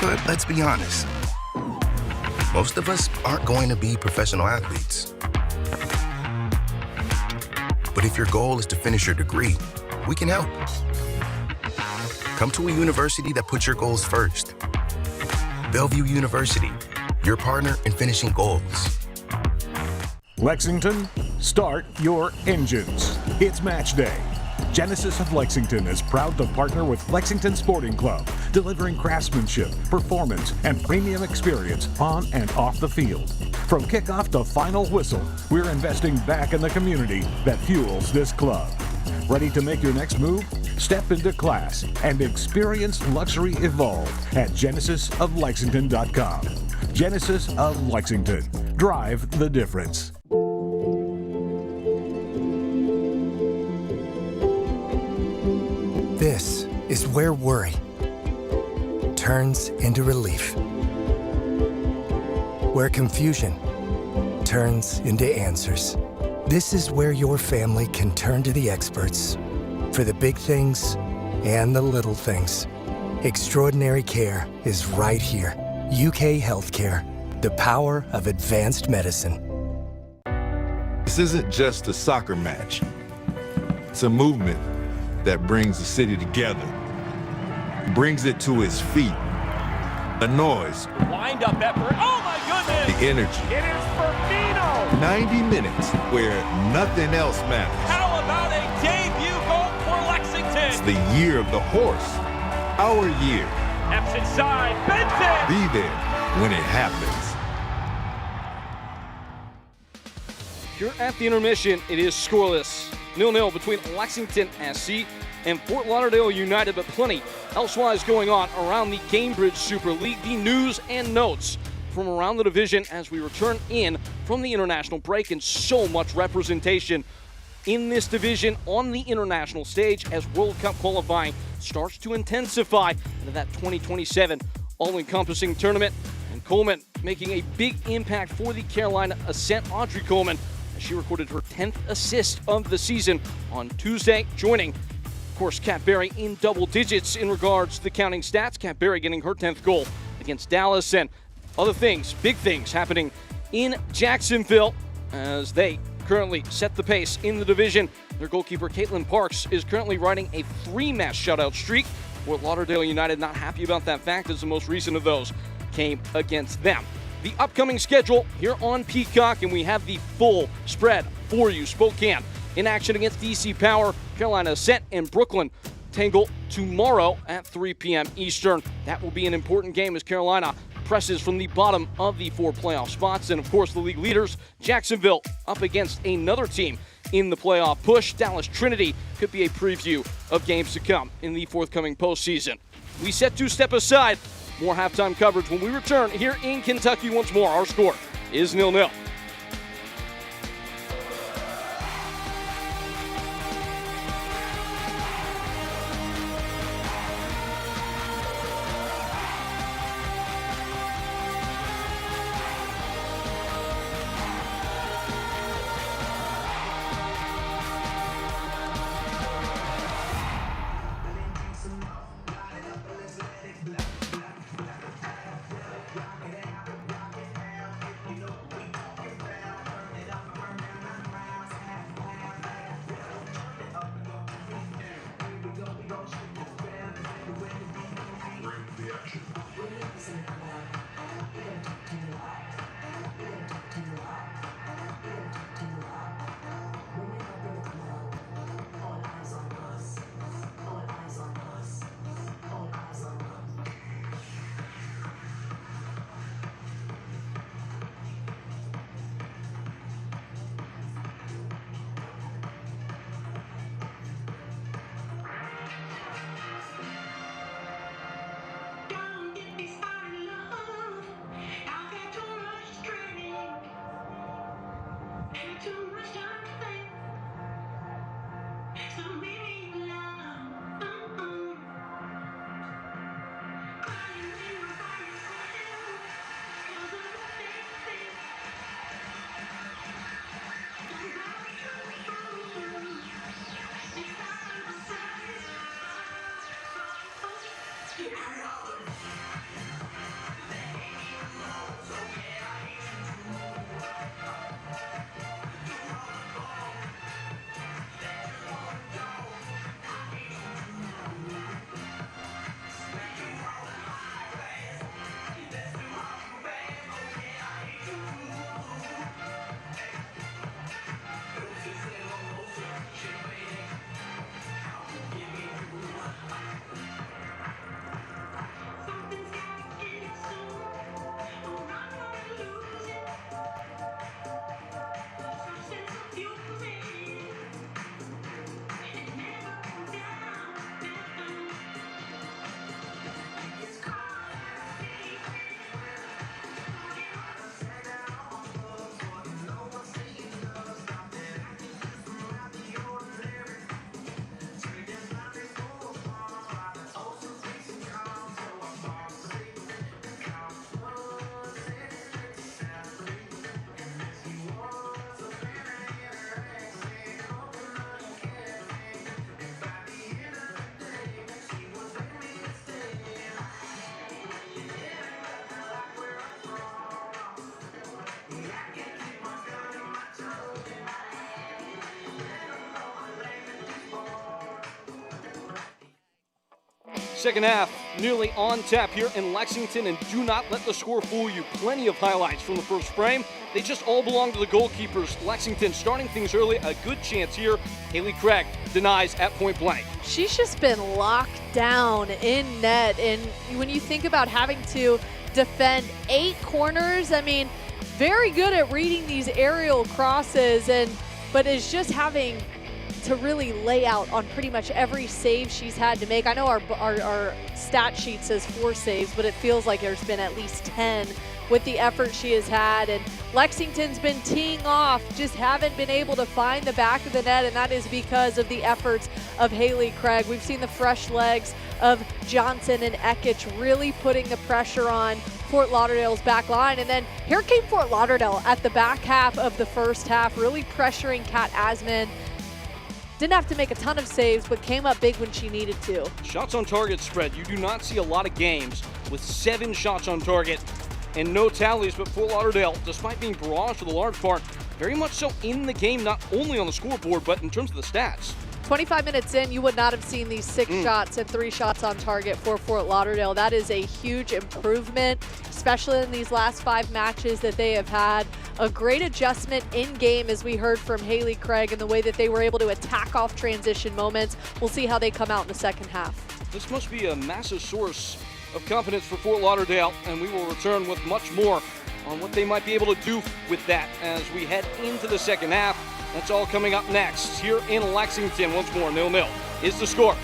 But let's be honest. Most of us aren't going to be professional athletes. But if your goal is to finish your degree, we can help. Come to a university that puts your goals first. Bellevue University, your partner in finishing goals. Lexington, start your engines. It's match day. Genesis of Lexington is proud to partner with Lexington Sporting Club, delivering craftsmanship, performance, and premium experience on and off the field. From kickoff to final whistle, we're investing back in the community that fuels this club. Ready to make your next move? Step into class and experience luxury evolve at genesisoflexington.com. Genesis of Lexington. Drive the difference. This is where worry turns into relief. Where confusion turns into answers. This is where your family can turn to the experts for the big things and the little things. Extraordinary care is right here. UK Healthcare, the power of advanced medicine. This isn't just a soccer match. It's a movement that brings the city together, brings it to its feet. The noise, Wind up effort. Oh my goodness. the energy. It is Firmino. 90 minutes where nothing else matters. How about a debut goal for Lexington? It's the year of the horse. Our year. Eps inside. Benson. Be there when it happens. Here at the intermission, it is scoreless. 0-0 between Lexington SC and Fort Lauderdale United, but plenty elsewise going on around the Gainbridge Super League. The news and notes from around the division as we return in from the international break, and so much representation in this division on the international stage as World Cup qualifying starts to intensify into that 2027 all-encompassing tournament. And Coleman making a big impact for the Carolina Ascent. Audrey Coleman, as she recorded her 10th assist of the season on Tuesday, joining, of course, Kat Berry in double digits in regards to the counting stats. Kat Berry getting her 10th goal against Dallas, and other things, big things happening in Jacksonville as they currently set the pace in the division. Their goalkeeper, Caitlin Parks, is currently riding a 3-match shutout streak. Fort Lauderdale United not happy about that fact, as the most recent of those came against them. The upcoming schedule here on Peacock, and we have the full spread for you. Spokane in action against DC Power, Carolina Ascent, and Brooklyn tangle tomorrow at 3 p.m. Eastern. That will be an important game as Carolina presses from the bottom of the 4 playoff spots. And of course, the league leaders, Jacksonville, up against another team in the playoff push. Dallas Trinity could be a preview of games to come in the forthcoming postseason. We set to step aside. More halftime coverage when we return here in Kentucky once more. Our score is 0-0. Second half nearly on tap here in Lexington, and do not let the score fool you. Plenty of highlights from the first frame. They just all belong to the goalkeepers. Lexington starting things early, a good chance here. Haley Craig denies at point blank. She's just been locked down in net, and when you think about having to defend 8 corners, I mean, very good at reading these aerial crosses, but is just having to really lay out on pretty much every save she's had to make. I know our stat sheet says 4 saves, but it feels like there's been at least 10 with the effort she has had. And Lexington's been teeing off, just haven't been able to find the back of the net, and that is because of the efforts of Haley Craig. We've seen the fresh legs of Johnson and Ekich really putting the pressure on Fort Lauderdale's back line. And then here came Fort Lauderdale at the back half of the first half, really pressuring Kat Asman. Didn't have to make a ton of saves, but came up big when she needed to. Shots on target spread. You do not see a lot of games with 7 shots on target and no tallies, but Fort Lauderdale, despite being barraged for the large part, very much so in the game, not only on the scoreboard, but in terms of the stats. 25 minutes in, you would not have seen these 6 shots and 3 shots on target for Fort Lauderdale. That is a huge improvement, especially in these last 5 matches that they have had. A great adjustment in game, as we heard from Haley Craig, and the way that they were able to attack off transition moments. We'll see how they come out in the second half. This must be a massive source of confidence for Fort Lauderdale, and we will return with much more on what they might be able to do with that as we head into the second half. That's all coming up next here in Lexington. Once more, 0-0 is the score.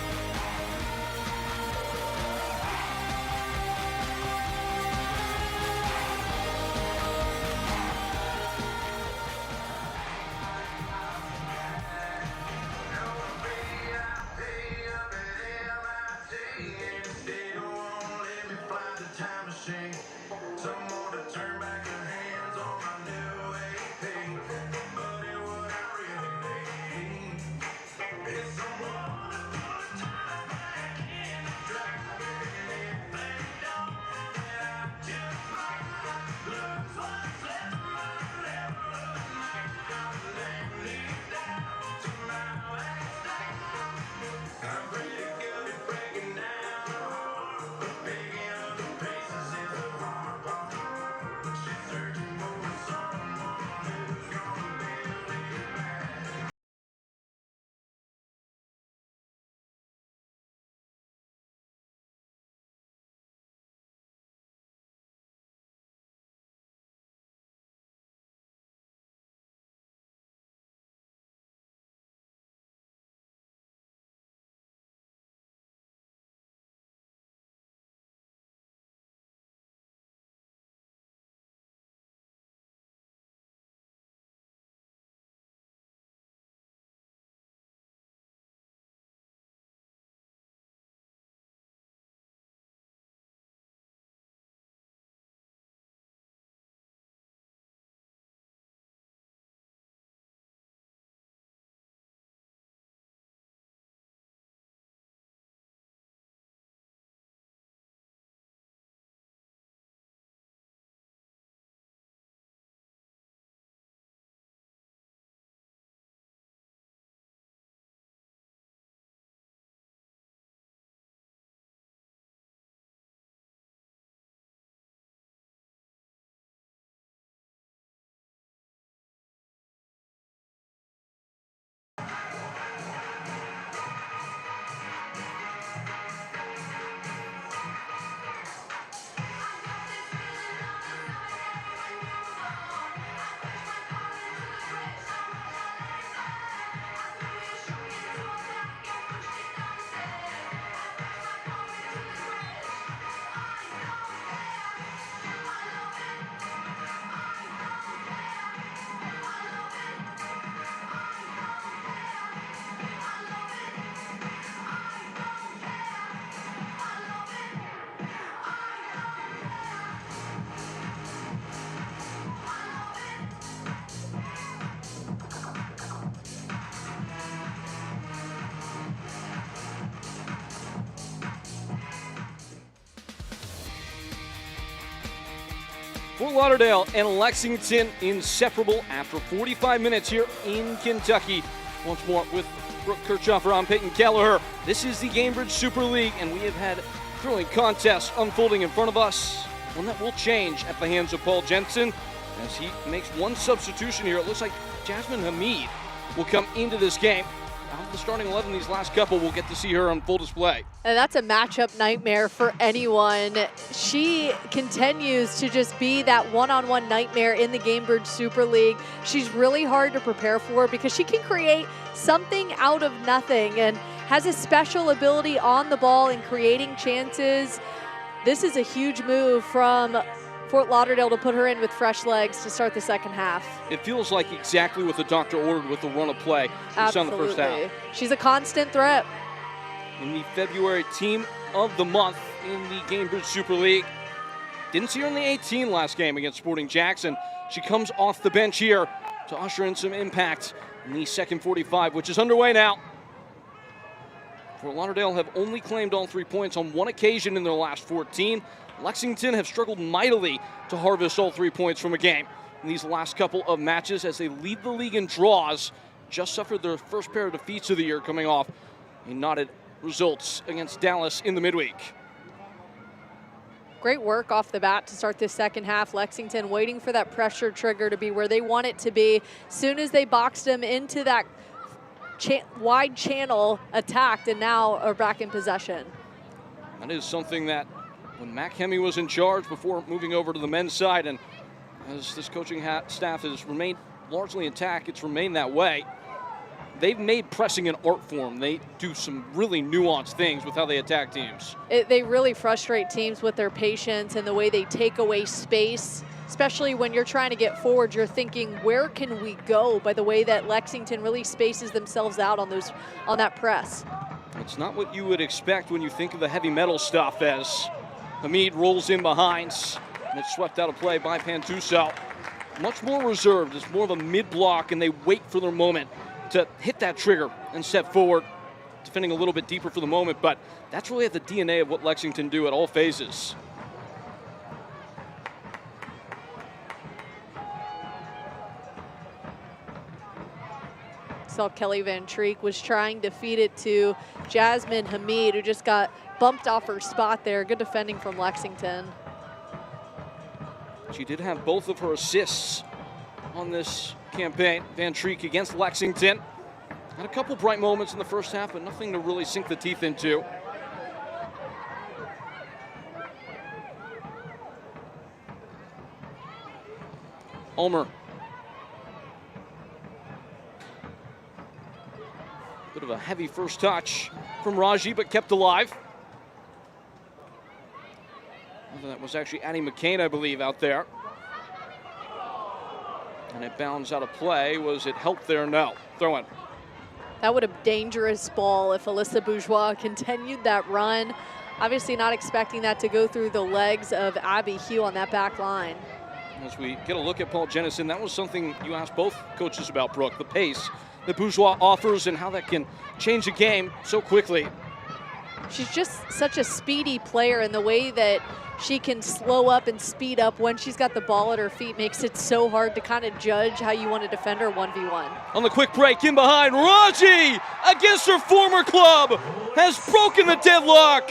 Fort Lauderdale and Lexington inseparable after 45 minutes here in Kentucky. Once more with Brooke Kirchhoffer, I'm Peyton Kelleher. This is the Gainbridge Super League, and we have had thrilling contests unfolding in front of us. One that will change at the hands of Paul Jensen as he makes one substitution here. It looks like Jasmine Hamid will come into this game. Out of the starting 11 these last couple, we'll get to see her on full display. And that's a matchup nightmare for anyone. She continues to just be that one-on-one nightmare in the Gainbridge Super League. She's really hard to prepare for because she can create something out of nothing and has a special ability on the ball in creating chances. This is a huge move from Fort Lauderdale to put her in with fresh legs to start the second half. It feels like exactly what the doctor ordered with the run of play in the first half. She's a constant threat. In the February Team of the Month in the Gainbridge Super League. Didn't see her in the 18 last game against Sporting Jackson. She comes off the bench here to usher in some impact in the second 45, which is underway now. Fort Lauderdale have only claimed all 3 points on one occasion in their last 14. Lexington have struggled mightily to harvest all 3 points from a game in these last couple of matches as they lead the league in draws. Just suffered their first pair of defeats of the year, coming off a knotted results against Dallas in the midweek. Great work off the bat to start this second half. Lexington waiting for that pressure trigger to be where they want it to be. Soon as they boxed them into that wide channel, attacked, and now are back in possession. That is something that when Mac Hemme was in charge before moving over to the men's side, and as this coaching staff has remained largely intact, it's remained that way. They've made pressing an art form. They do some really nuanced things with how they attack teams. They really frustrate teams with their patience and the way they take away space, especially when you're trying to get forward. You're thinking, where can we go? By the way that Lexington really spaces themselves out on that press. It's not what you would expect when you think of the heavy metal stuff, as Hamid rolls in behind, and it's swept out of play by Pantuso. Much more reserved. It's more of a mid-block, and they wait for their moment to hit that trigger and step forward, defending a little bit deeper for the moment, but that's really at the DNA of what Lexington do at all phases. Saw Kelly Van Treek was trying to feed it to Jasmine Hamid, who just got bumped off her spot there. Good defending from Lexington. She did have both of her assists on this campaign. Van Treek against Lexington. Had a couple bright moments in the first half, but nothing to really sink the teeth into. Ulmer. Bit of a heavy first touch from Raji, but kept alive. That was actually Addie McCain, I believe, out there. And it bounds out of play. Was it help there? No. Throw in. That would have dangerous ball if Alyssa Bourgeois continued that run. Obviously not expecting that to go through the legs of Abby Hugh on that back line. As we get a look at Paul Jennison, that was something you asked both coaches about, Brooke, the pace that Bourgeois offers and how that can change a game so quickly. She's just such a speedy player, and the way that she can slow up and speed up when she's got the ball at her feet makes it so hard to kind of judge how you want to defend her 1v1. On the quick break, in behind, Raji against her former club has broken the deadlock.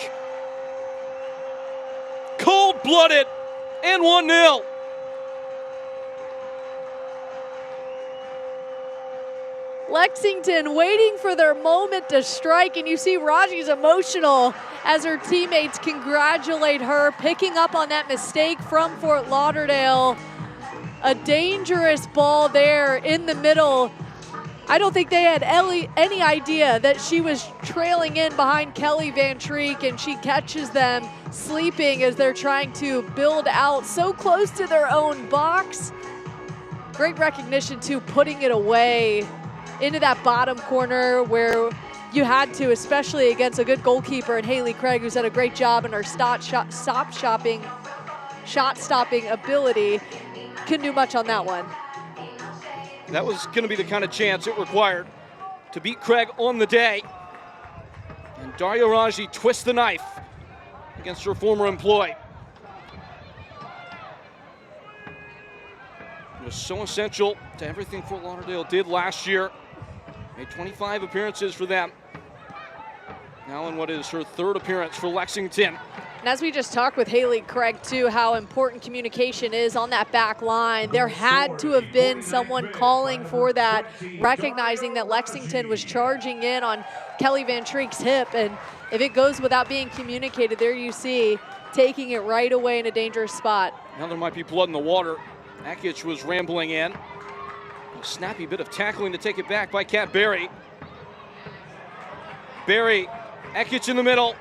Cold-blooded and 1-0. Lexington waiting for their moment to strike, and you see Raji's emotional as her teammates congratulate her, picking up on that mistake from Fort Lauderdale. A dangerous ball there in the middle. I don't think they had any idea that she was trailing in behind Kelly Van Treek, and she catches them sleeping as they're trying to build out so close to their own box. Great recognition too, putting it away into that bottom corner where you had to, especially against a good goalkeeper and Haley Craig, who's done a great job in her shot-stopping ability. Couldn't do much on that one. That was going to be the kind of chance it required to beat Craig on the day. And Daria Raji twists the knife against her former employee. It was so essential to everything Fort Lauderdale did last year. Made 25 appearances for them. Now in what is her 3rd appearance for Lexington. And as we just talked with Haley Craig, too, how important communication is on that back line. There had to have been someone calling for that, recognizing that Lexington was charging in on Kelly Van Treek's hip. And if it goes without being communicated, there you see, taking it right away in a dangerous spot. Now there might be blood in the water. Akic was rambling in. A snappy bit of tackling to take it back by Kat Berry. Berry, Akic in the middle.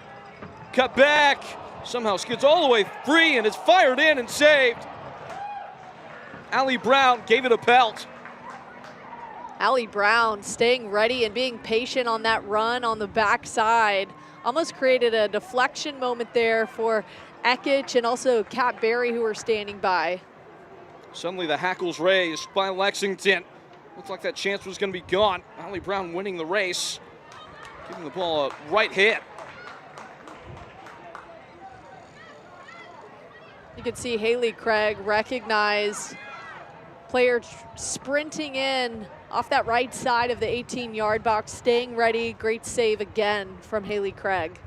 Cut back. Somehow skids all the way free and is fired in and saved. Allie Brown gave it a pelt. Allie Brown staying ready and being patient on that run on the backside. Almost created a deflection moment there for Akic and also Kat Berry, who were standing by. Suddenly the hackles raised by Lexington. Looked like that chance was going to be gone. Allie Brown winning the race. Giving the ball a right hit. You can see Haley Craig recognize player sprinting in off that right side of the 18-yard box, staying ready. Great save again from Haley Craig.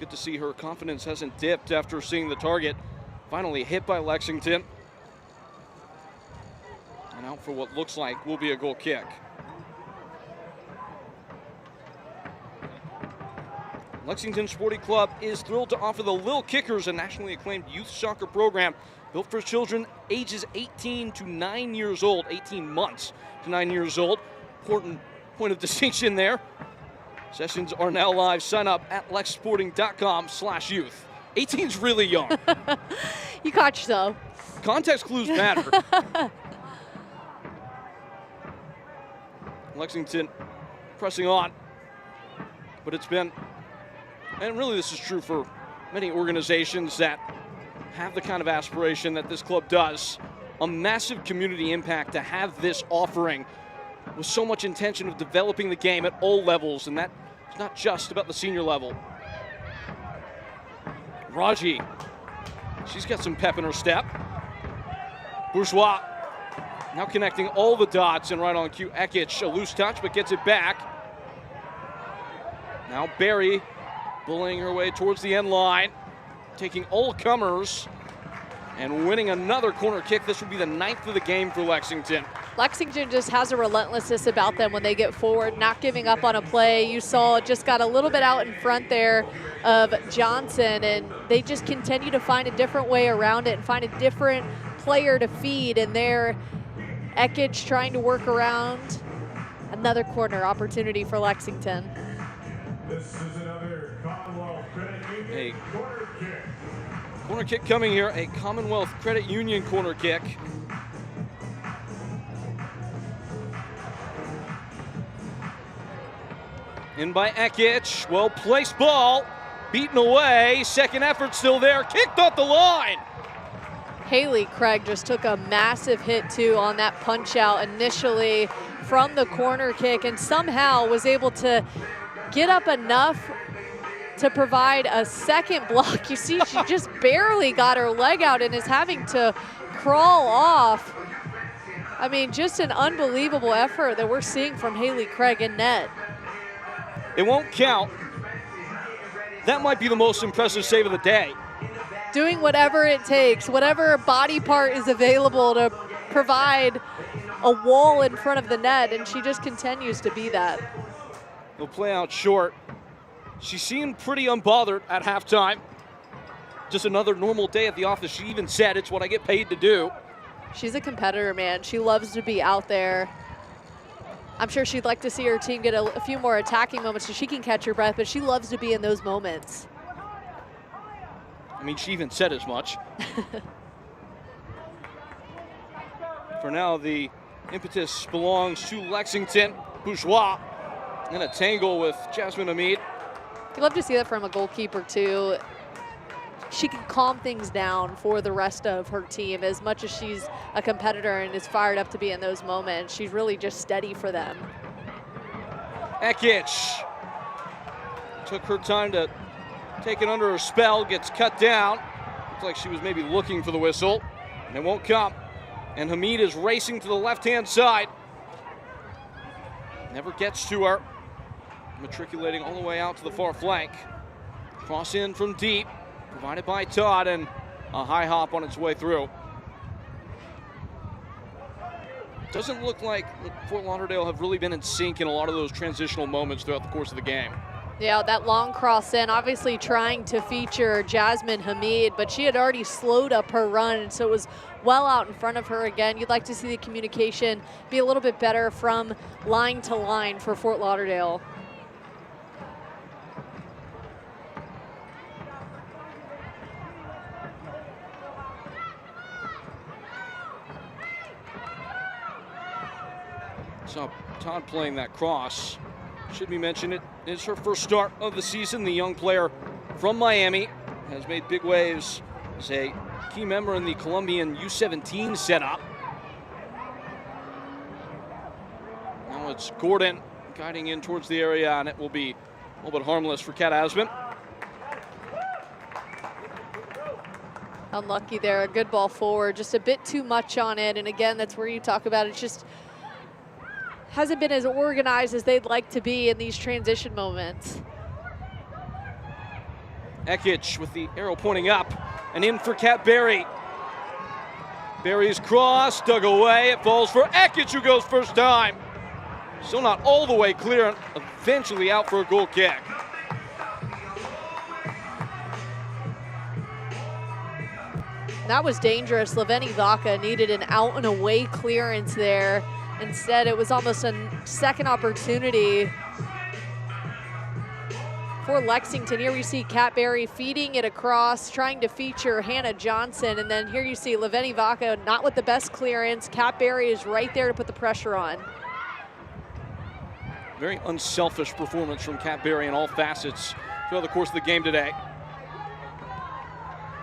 Good to see her confidence hasn't dipped after seeing the target. Finally hit by Lexington. And out for what looks like will be a goal kick. Lexington Sporting Club is thrilled to offer the Lil Kickers, a nationally acclaimed youth soccer program built for children ages 18 to 9 years old, 18 months to 9 years old. Important point of distinction there. Sessions are now live. Sign up at lexsporting.com/youth. 18's really young. You caught yourself. Context clues matter. Lexington pressing on, but it's been, and really this is true for many organizations that have the kind of aspiration that this club does, a massive community impact to have this offering with so much intention of developing the game at all levels, and that is not just about the senior level. Raji, she's got some pep in her step. Bourgeois now connecting all the dots, and right on cue, Akic, a loose touch, but gets it back. Now Berry bullying her way towards the end line, taking all comers and winning another corner kick. This will be the 9th of the game for Lexington. Lexington just has a relentlessness about them when they get forward, not giving up on a play. You saw just got a little bit out in front there of Johnson, and they just continue to find a different way around it and find a different player to feed. And there, Akic trying to work around. Another corner opportunity for Lexington. This is another Commonwealth Credit Union corner kick. Corner kick coming here, a Commonwealth Credit Union corner kick. In by Akic, well-placed ball, beaten away, second effort still there, kicked off the line. Haley Craig just took a massive hit too on that punch out initially from the corner kick, and somehow was able to get up enough to provide a second block. You see, she just barely got her leg out and is having to crawl off. I mean, just an unbelievable effort that we're seeing from Haley Craig in net. It won't count. That might be the most impressive save of the day. Doing whatever it takes, whatever body part is available to provide a wall in front of the net, and she just continues to be that. They'll play out short. She seemed pretty unbothered at halftime. Just another normal day at the office. She even said, it's what I get paid to do. She's a competitor, man. She loves to be out there. I'm sure she'd like to see her team get a few more attacking moments so she can catch her breath, but she loves to be in those moments. I mean, she even said as much. For now, the impetus belongs to Lexington. Bourgeois in a tangle with Jasmine Hamid. You'd love to see that from a goalkeeper, too. She can calm things down for the rest of her team. As much as she's a competitor and is fired up to be in those moments, she's really just steady for them. Akic took her time to take it under her spell, gets cut down. Looks like she was maybe looking for the whistle, and it won't come. And Hamid is racing to the left-hand side. Never gets to her. Matriculating all the way out to the far flank. Cross in from deep, provided by Todd, and a high hop on its way through. Doesn't look like Fort Lauderdale have really been in sync in a lot of those transitional moments throughout the course of the game. Yeah, that long cross in, obviously trying to feature Jasmine Hamid, but she had already slowed up her run, and so it was well out in front of her again. You'd like to see the communication be a little bit better from line to line for Fort Lauderdale. So Todd playing that cross. Should be mentioned, it is her first start of the season. The young player from Miami has made big waves as a key member in the Colombian U17 setup. Now it's Gordon guiding in towards the area, and it will be a little bit harmless for Kat Asman. Unlucky there, a good ball forward, just a bit too much on it. And again, that's where you talk about it's just hasn't been as organized as they'd like to be in these transition moments. Ekic with the arrow pointing up and in for Kat Berry. Berry's cross dug away. It falls for Ekic, who goes first time. Still not all the way clear, and eventually out for a goal kick. That was dangerous. Leveni Vaca needed an out and away clearance there. Instead, it was almost a second opportunity for Lexington. Here we see Kat Berry feeding it across, trying to feature Hannah Johnson. And then here you see Leveni Vaca not with the best clearance. Kat Berry is right there to put the pressure on. Very unselfish performance from Kat Berry in all facets throughout the course of the game today.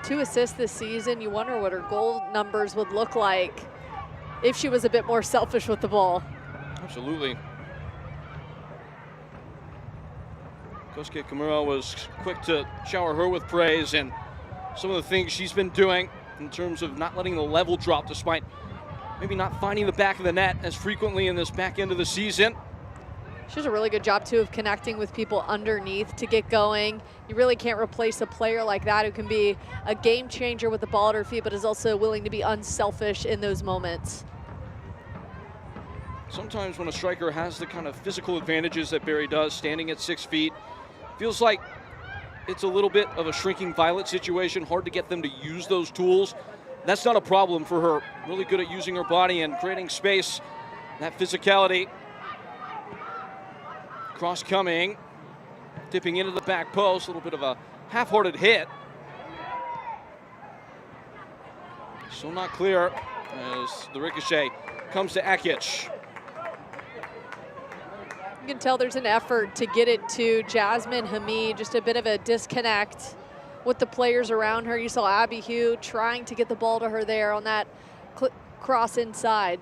2 assists this season. You wonder what her goal numbers would look like if she was a bit more selfish with the ball. Absolutely. Kosuke Kimura was quick to shower her with praise and some of the things she's been doing in terms of not letting the level drop despite maybe not finding the back of the net as frequently in this back end of the season. She does a really good job, too, of connecting with people underneath to get going. You really can't replace a player like that who can be a game changer with the ball at her feet, but is also willing to be unselfish in those moments. Sometimes when a striker has the kind of physical advantages that Berry does, standing at 6 feet, feels like it's a little bit of a shrinking violet situation, hard to get them to use those tools. That's not a problem for her. Really good at using her body and creating space, that physicality. Cross coming, dipping into the back post, a little bit of a half-hearted hit. Still not clear as the ricochet comes to Ekic. You can tell there's an effort to get it to Jasmine Hamid, just a bit of a disconnect with the players around her. You saw Abby Hugh trying to get the ball to her there on that cross inside.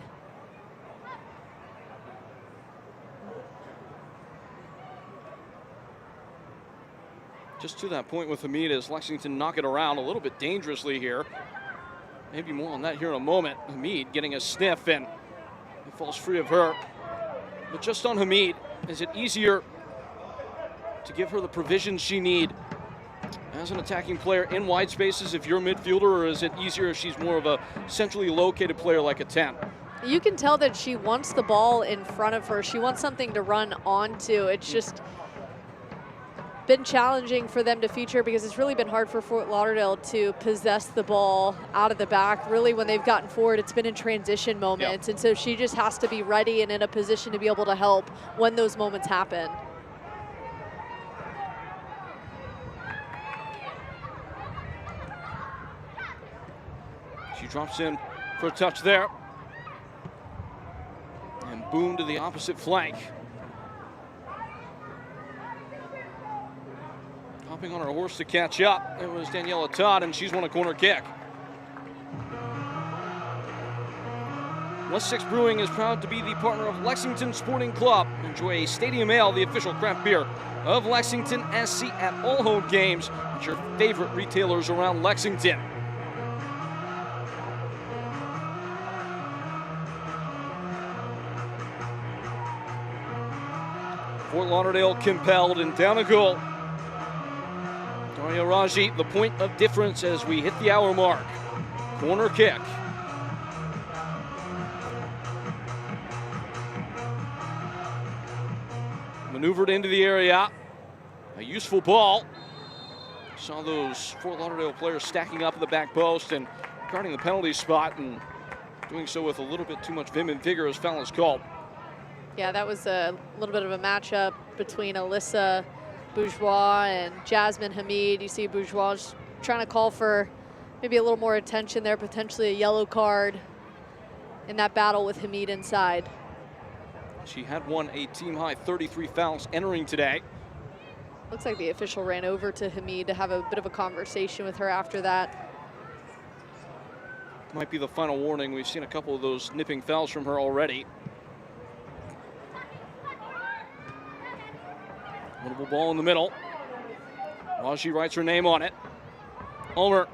Just to that point with Hamid as Lexington knock it around a little bit dangerously here. Maybe more on that here in a moment. Hamid getting a sniff and it falls free of her. But just on Hamid, is it easier to give her the provisions she needs as an attacking player in wide spaces if you're a midfielder, or is it easier if she's more of a centrally located player like a 10? You can tell that she wants the ball in front of her. She wants something to run onto. It's just been challenging for them to feature because it's really been hard for Fort Lauderdale to possess the ball out of the back. Really, when they've gotten forward, it's been in transition moments. Yep. And so she just has to be ready and in a position to be able to help when those moments happen. She drops in for a touch there. And boom to the opposite flank. Hopping on her horse to catch up. It was Daniela Todd, and she's won a corner kick. West 6 Brewing is proud to be the partner of Lexington Sporting Club. Enjoy a Stadium Ale, the official craft beer of Lexington SC at all home games at your favorite retailers around Lexington. Fort Lauderdale compelled and down a goal. Daria Raji, the point of difference as we hit the hour mark. Corner kick. Maneuvered into the area. A useful ball. Saw those Fort Lauderdale players stacking up in the back post and guarding the penalty spot, and doing so with a little bit too much vim and vigor as foul is called. Yeah, that was a little bit of a matchup between Alyssa Bourgeois and Jasmine Hamid. You see Bourgeois trying to call for maybe a little more attention there, potentially a yellow card in that battle with Hamid inside. She had won a team-high 33 fouls entering today. Looks like the official ran over to Hamid to have a bit of a conversation with her after that. Might be the final warning. We've seen a couple of those nipping fouls from her already. Winnable ball in the middle. Raji writes her name on it. Ulmer.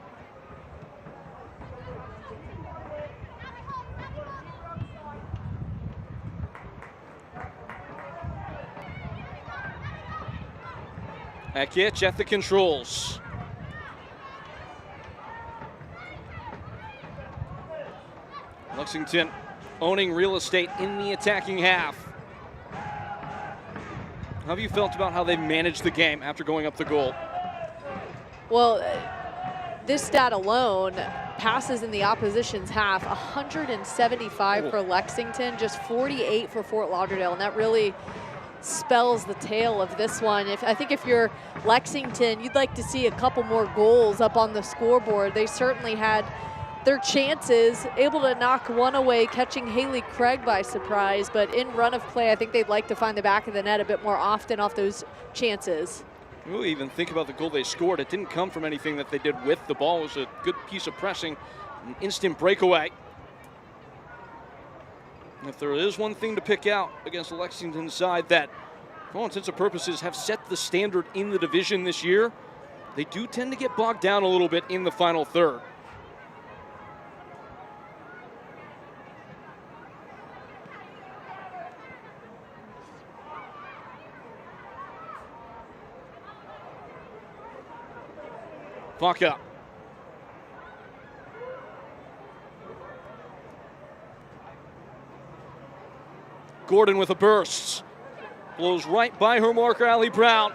Akic at the controls. Lexington owning real estate in the attacking half. How have you felt about how they've managed the game after going up the goal? Well, this stat alone, passes in the opposition's half, 175 for Lexington, just 48 for Fort Lauderdale, and that really spells the tale of this one. I think if you're Lexington, you'd like to see a couple more goals up on the scoreboard. They certainly had their chances, able to knock one away, catching Haley Craig by surprise, but in run of play, I think they'd like to find the back of the net a bit more often off those chances. We'll even think about the goal they scored. It didn't come from anything that they did with the ball. It was a good piece of pressing, an instant breakaway. If there is one thing to pick out against the Lexington side that, for all intents and purposes, have set the standard in the division this year, they do tend to get bogged down a little bit in the final third. Vaca. Gordon with a burst. Blows right by her marker, Allie Brown.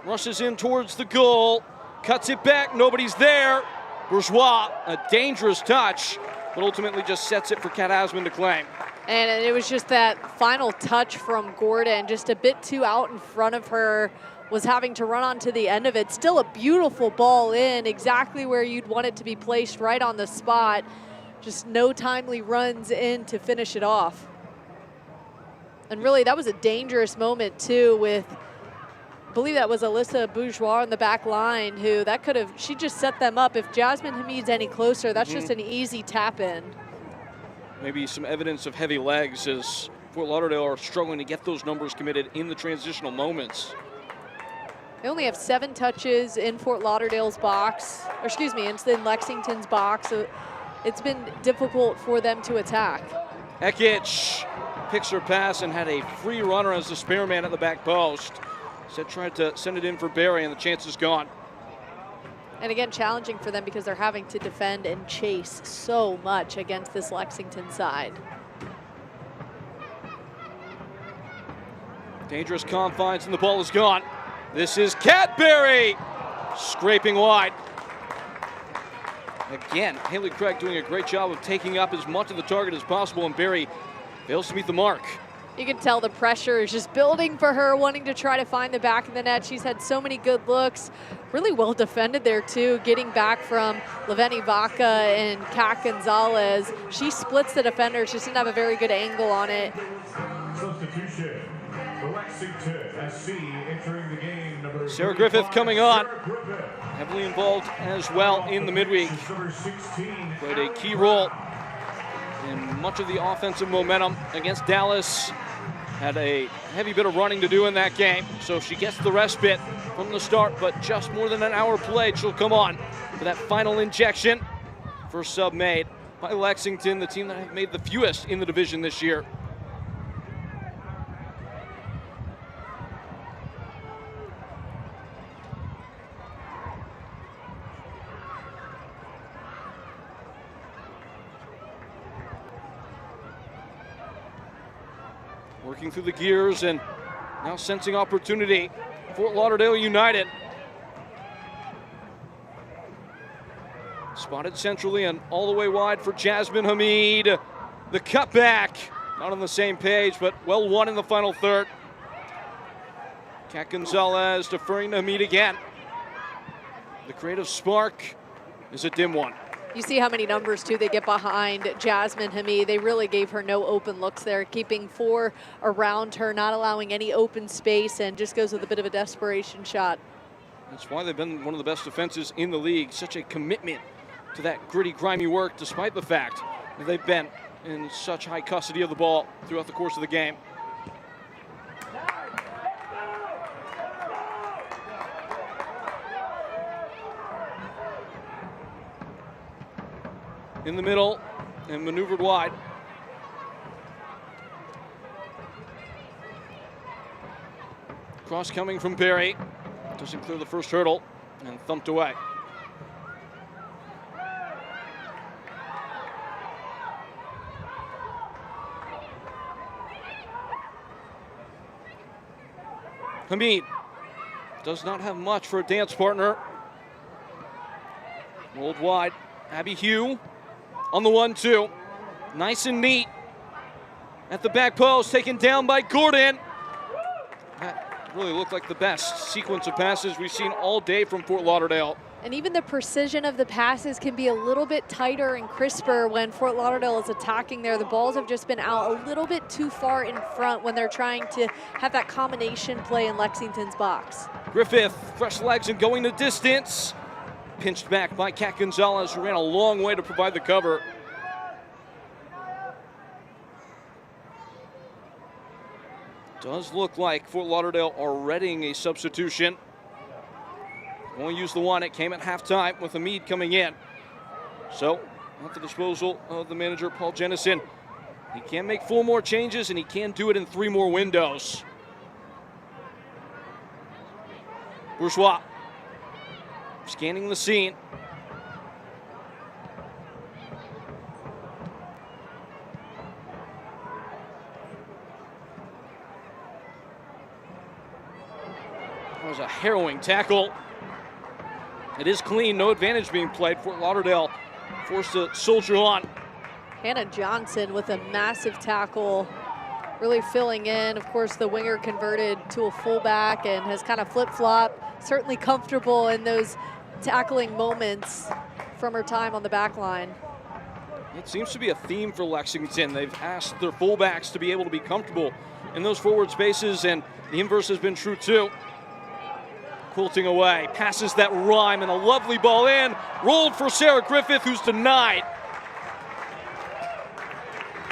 Rushes in towards the goal. Cuts it back, nobody's there. Bourgeois, a dangerous touch, but ultimately just sets it for Kat Asman to claim. And it was just that final touch from Gordon, just a bit too out in front of her, was having to run onto the end of it. Still a beautiful ball in, exactly where you'd want it to be placed, right on the spot. Just no timely runs in to finish it off. And really, that was a dangerous moment too with, I believe that was Alyssa Bourgeois in the back line, who that could have, she just set them up. If Jasmine Hamid's any closer, that's just an easy tap in. Maybe some evidence of heavy legs as Fort Lauderdale are struggling to get those numbers committed in the transitional moments. They only have 7 touches in Fort Lauderdale's box, or excuse me, in Lexington's box. So it's been difficult for them to attack. Ekic picks her pass and had a free runner as the spare man at the back post. Said tried to send it in for Barry, and the chance is gone. And again, challenging for them because they're having to defend and chase so much against this Lexington side. Dangerous confines, and the ball is gone. This is Kat Barry, scraping wide. Again, Haley Craig doing a great job of taking up as much of the target as possible, and Barry fails to meet the mark. You can tell the pressure is just building for her, wanting to try to find the back of the net. She's had so many good looks. Really well defended there, too, getting back from Leveni Vaca and Kat Gonzalez. She splits the defenders, just didn't have a very good angle on it. Substitution. Lexington SC entering the game, number Sarah Griffith coming on. Heavily involved as well in the midweek. Played a key role in much of the offensive momentum against Dallas. Had a heavy bit of running to do in that game, so she gets the respite from the start, but just more than an hour played, she'll come on for that final injection. First sub made by Lexington, the team that have made the fewest in the division this year. working through the gears and now sensing opportunity. Fort Lauderdale United. Spotted centrally and all the way wide for Jasmine Hamid. The cutback, not on the same page, but well won in the final third. Kat Gonzalez deferring to Hamid again. The creative spark is a dim one. You see how many numbers, too, they get behind Jasmine Hamid. They really gave her no open looks there, keeping 4 around her, not allowing any open space, and just goes with a bit of a desperation shot. That's why they've been one of the best defenses in the league. Such a commitment to that gritty, grimy work, despite the fact that they've been in such high custody of the ball throughout the course of the game. In the middle and maneuvered wide. Cross coming from Barry. Doesn't clear the first hurdle and thumped away. Hamid does not have much for a dance partner. Rolled wide. Abby Hugh on the 1-2. Nice and neat. At the back post, taken down by Gordon. That really looked like the best sequence of passes we've seen all day from Fort Lauderdale. And even the precision of the passes can be a little bit tighter and crisper when Fort Lauderdale is attacking there. The balls have just been out a little bit too far in front when they're trying to have that combination play in Lexington's box. Griffith, fresh legs and going the distance. Pinched back by Kat Gonzalez, who ran a long way to provide the cover. Does look like Fort Lauderdale are readying a substitution. Only used the one. It came at halftime with Hamid coming in. So, at the disposal of the manager, Paul Jennison. He can make 4 more changes, and he can do it in 3 more windows. Bourgeois scanning the scene. That was a harrowing tackle. It is clean, no advantage being played. Fort Lauderdale forced to soldier on. Hannah Johnson with a massive tackle, really filling in. Of course, the winger converted to a fullback and has kind of flip-flopped. Certainly comfortable in those tackling moments from her time on the back line. It seems to be a theme for Lexington. They've asked their fullbacks to be able to be comfortable in those forward spaces, and the inverse has been true too. Quilting away, passes that rhyme, and a lovely ball in. Rolled for Sarah Griffith, who's denied.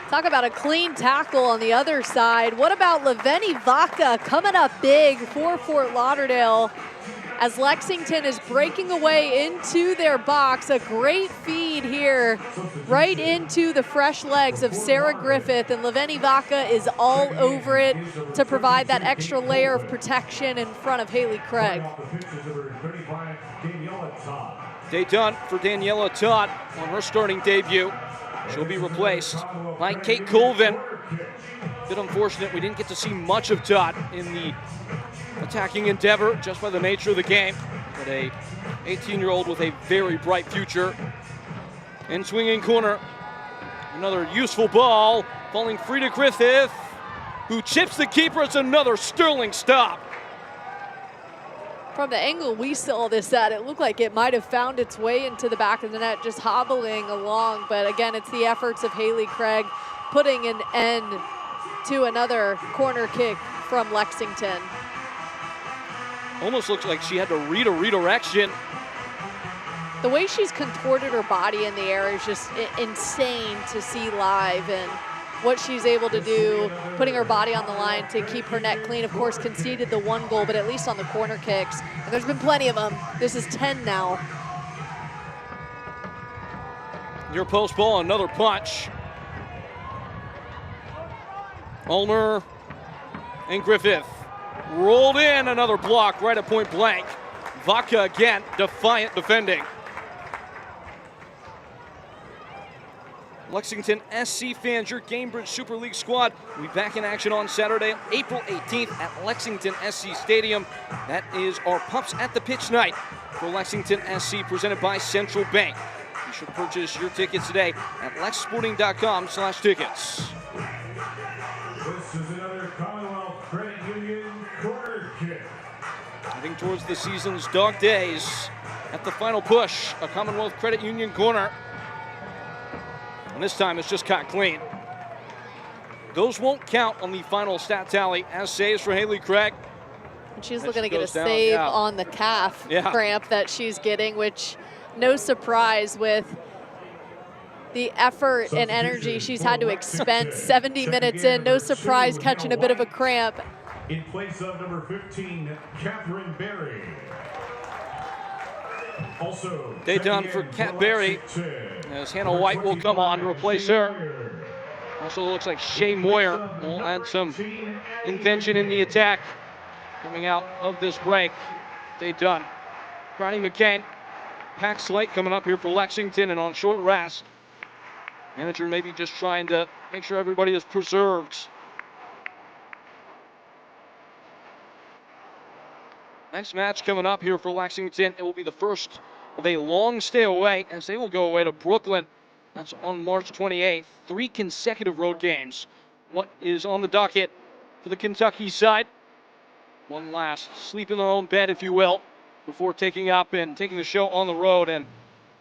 Talk about a clean tackle on the other side. What about Leveni Vaca coming up big for Fort Lauderdale as Lexington is breaking away into their box. A great feed here right into the fresh legs of Sarah Griffith, and Leveni Vaca is all over it to provide that extra layer of protection in front of Haley Craig. Day done for Daniela Todd on her starting debut. She'll be replaced by Kate Colvin. Bit unfortunate we didn't get to see much of Todd in the attacking endeavor just by the nature of the game. But a 18-year-old with a very bright future. In swinging corner, another useful ball falling free to Griffith, who chips the keeper. It's another sterling stop. From the angle we saw this at, it looked like it might have found its way into the back of the net, just hobbling along. But again, it's the efforts of Haley Craig putting an end to another corner kick from Lexington. Almost looks like she had to read a redirection. The way she's contorted her body in the air is just insane to see live, and what she's able to do, putting her body on the line to keep her net clean. Of course, conceded the one goal, but at least on the corner kicks. And there's been plenty of them. This is 10 now. Near post ball, another punch. Ulmer and Griffith rolled in, another block right at point blank. Vaca again, defiant defending. Lexington SC fans, your Gainbridge Super League squad will be back in action on Saturday, April 18th at Lexington SC Stadium. That is our Pups at the Pitch night for Lexington SC, presented by Central Bank. You should purchase your tickets today at lexsporting.com/tickets. This is another Commonwealth Credit Union corner kick. Heading towards the season's dog days, at the final push, a Commonwealth Credit Union corner. And this time it's just caught clean. Those won't count on the final stat tally as saves for Haley Craig. And she's looking to get a save on the calf cramp that she's getting, which no surprise with the effort and energy she's had to expend 70 minutes in. No surprise catching a bit of a cramp. In place of number 15, Catherine Berry. Also, day done for Kat Berry, as Hannah White will come on to replace her. Also looks like Shay Moyer will add some invention in the attack coming out of this break. Day done. Ronnie McCain, Pack Slate coming up here for Lexington and on short rest. Manager maybe just trying to make sure everybody is preserved. Next match coming up here for Lexington. It will be the first of a long stay away, as they will go away to Brooklyn. That's on March 28th. 3 consecutive road games. What is on the docket for the Kentucky side? One last sleep in their own bed, if you will, before taking up and taking the show on the road. And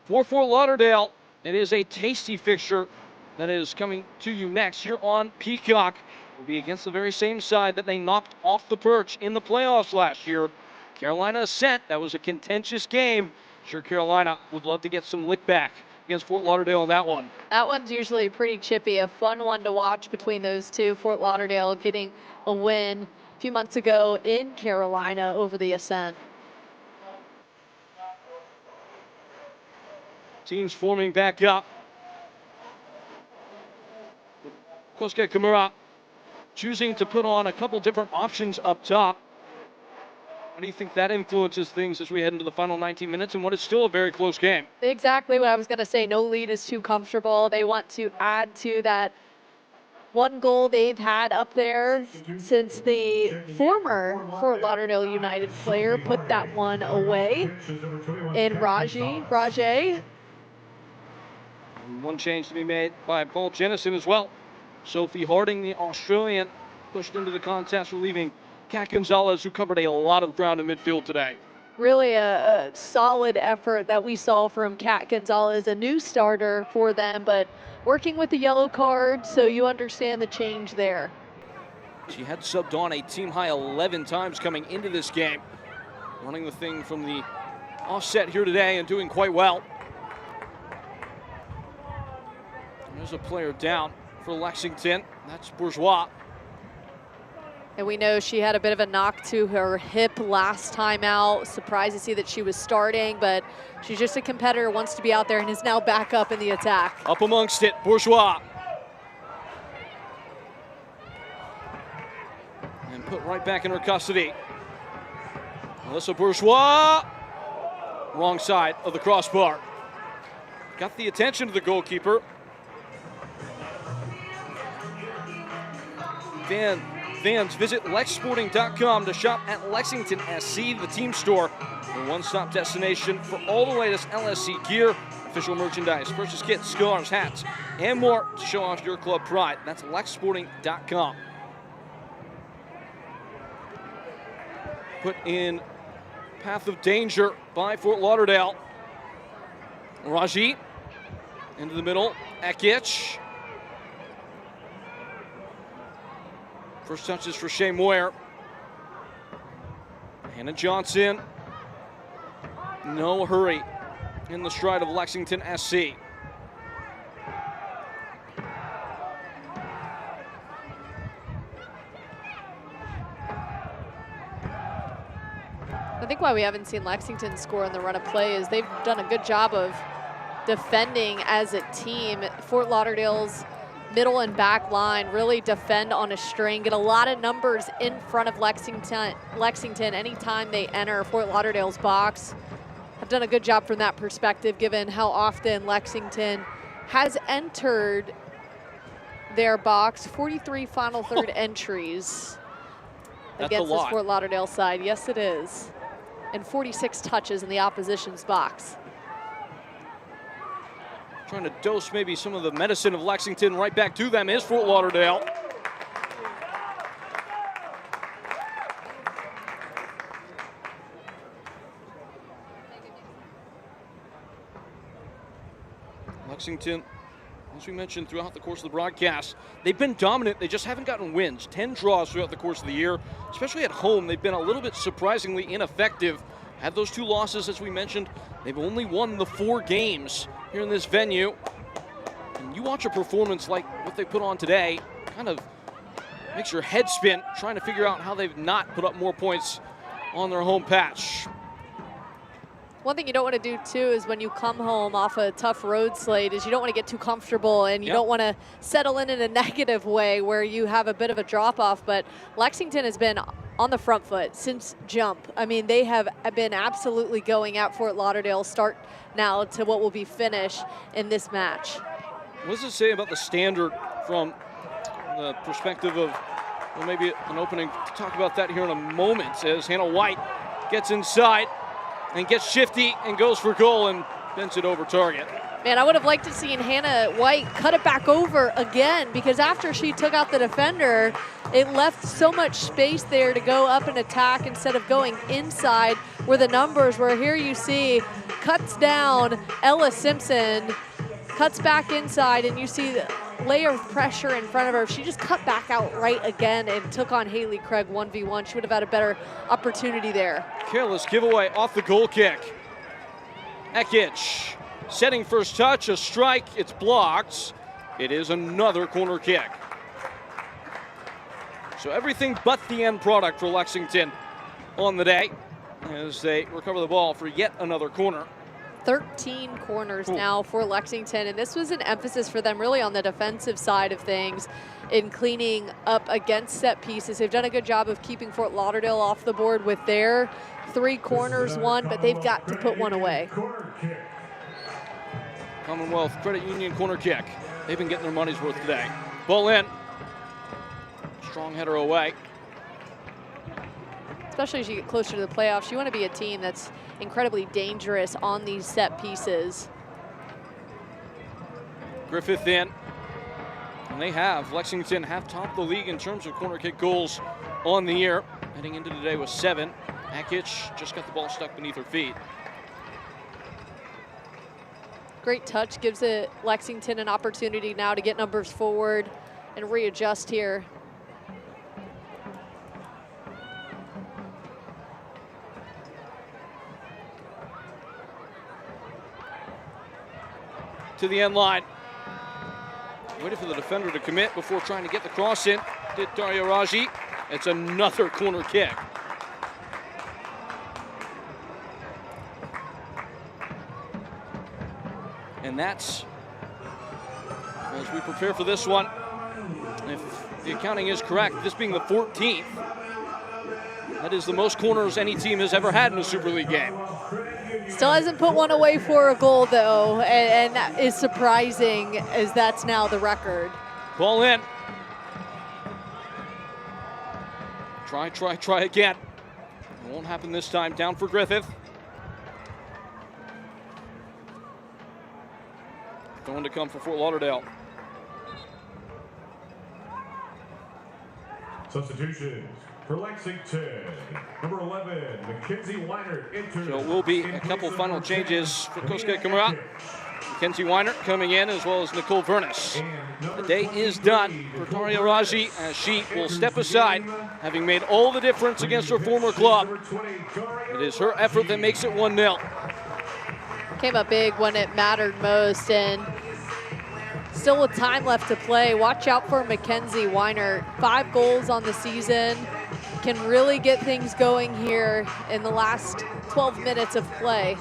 for Fort Lauderdale, it is a tasty fixture that is coming to you next here on Peacock. It will be against the very same side that they knocked off the perch in the playoffs last year. Carolina sent. That was a contentious game. Sure, Carolina would love to get some lick back against Fort Lauderdale in that one. That one's usually pretty chippy, a fun one to watch between those two. Fort Lauderdale getting a win a few months ago in Carolina over the Ascent. Teams forming back up. Kosuke Kimura choosing to put on a couple different options up top. How do you think that influences things as we head into the final 19 minutes and what is still a very close game? Exactly what I was going to say. No lead is too comfortable. They want to add to that one goal they've had up there since the former Fort Lauderdale United player put that one away in Rajay. One change to be made by Paul Jennison as well. Sophie Harding, the Australian, pushed into the contest, relieving Kat Gonzalez, who covered a lot of ground in midfield today. Really a solid effort that we saw from Kat Gonzalez, a new starter for them, but working with the yellow card, so you understand the change there. She had subbed on a team-high 11 times coming into this game, running the thing from the offset here today and doing quite well. There's a player down for Lexington. That's Bourgeois. And we know she had a bit of a knock to her hip last time out. Surprised to see that she was starting, but she's just a competitor, wants to be out there, and is now back up in the attack. Up amongst it, Bourgeois. And put right back in her custody. Melissa Bourgeois. Wrong side of the crossbar. Got the attention of the goalkeeper. Fans, visit lexsporting.com to shop at Lexington SC, the team store, the one-stop destination for all the latest LSC gear, official merchandise, purchase kits, scarves, hats, and more to show off your club pride. That's lexsporting.com. Put in path of danger by Fort Lauderdale. Raji into the middle, Akic. First touches for Shay Moyer. Hannah Johnson. No hurry in the stride of Lexington SC. I think why we haven't seen Lexington score on the run of play is they've done a good job of defending as a team. Fort Lauderdale's middle and back line really defend on a string, get a lot of numbers in front of Lexington anytime they enter Fort Lauderdale's box. Have done a good job from that perspective, given how often Lexington has entered their box 43 final third entries against this Fort Lauderdale side. Yes, it is. And 46 touches in the opposition's box. Trying to dose maybe some of the medicine of Lexington right back to them is Fort Lauderdale. Lexington, as we mentioned throughout the course of the broadcast, they've been dominant. They just haven't gotten wins. 10 draws throughout the course of the year, especially at home. They've been a little bit surprisingly ineffective. Had those 2 losses, as we mentioned. They've only won the 4 games here in this venue. And you watch a performance like what they put on today, kind of makes your head spin trying to figure out how they've not put up more points on their home patch. One thing you don't want to do too is when you come home off a tough road slate is you don't want to get too comfortable, and you don't want to settle in a negative way where you have a bit of a drop off. But Lexington has been on the front foot since jump. I mean, they have been absolutely going at Fort Lauderdale start now to what will be finish in this match. What does it say about the standard from the perspective of, well, maybe an opening to talk about that here in a moment, as Hannah White gets inside and gets shifty and goes for goal and bends it over target. Man, I would have liked to see Hannah White cut it back over again, because after she took out the defender, it left so much space there to go up and attack instead of going inside where the numbers were. Here you see cuts down Ella Simpson, cuts back inside, and you see the layer of pressure in front of her. If she just cut back out right again and took on Haley Craig 1v1, she would have had a better opportunity there. Careless giveaway off the goal kick. Ekic setting first touch, a strike, it's blocked. It is another corner kick. So everything but the end product for Lexington on the day as they recover the ball for yet another corner. 13 corners now for Lexington, and this was an emphasis for them really on the defensive side of things in cleaning up against set pieces. They've done a good job of keeping Fort Lauderdale off the board with their 3 corners won, but they've got to put one away. Commonwealth Credit Union corner kick. They've been getting their money's worth today. Ball in. Strong header away. Especially as you get closer to the playoffs, you want to be a team that's incredibly dangerous on these set pieces. Griffith in. And they have. Lexington have topped the league in terms of corner kick goals on the year. Heading into today with 7. Ekic just got the ball stuck beneath her feet. Great touch, gives it Lexington an opportunity now to get numbers forward and readjust here. To the end line. Waited for the defender to commit before trying to get the cross in. Did Daria Raji. It's another corner kick. And that's, as we prepare for this one, if the accounting is correct, this being the 14th, that is the most corners any team has ever had in a Super League game. Still hasn't put one away for a goal, though, and that is surprising, as that's now the record. Ball in. Try again. It won't happen this time. Down for Griffith. Going to come for Fort Lauderdale. Substitutions for Lexington. Number 11, Mackenzie Weiner enters. So it will be a couple final changes for Kosuke Kimura. Mackenzie Weiner coming in, as well as Nicole Vernis. The day is done for Daria Raji, as she will step aside, having made all the difference against her former club. It is her effort that makes it 1-0. Came up big when it mattered most, and still with time left to play. Watch out for Mackenzie Weiner. 5 goals on the season. Can really get things going here in the last 12 minutes of play.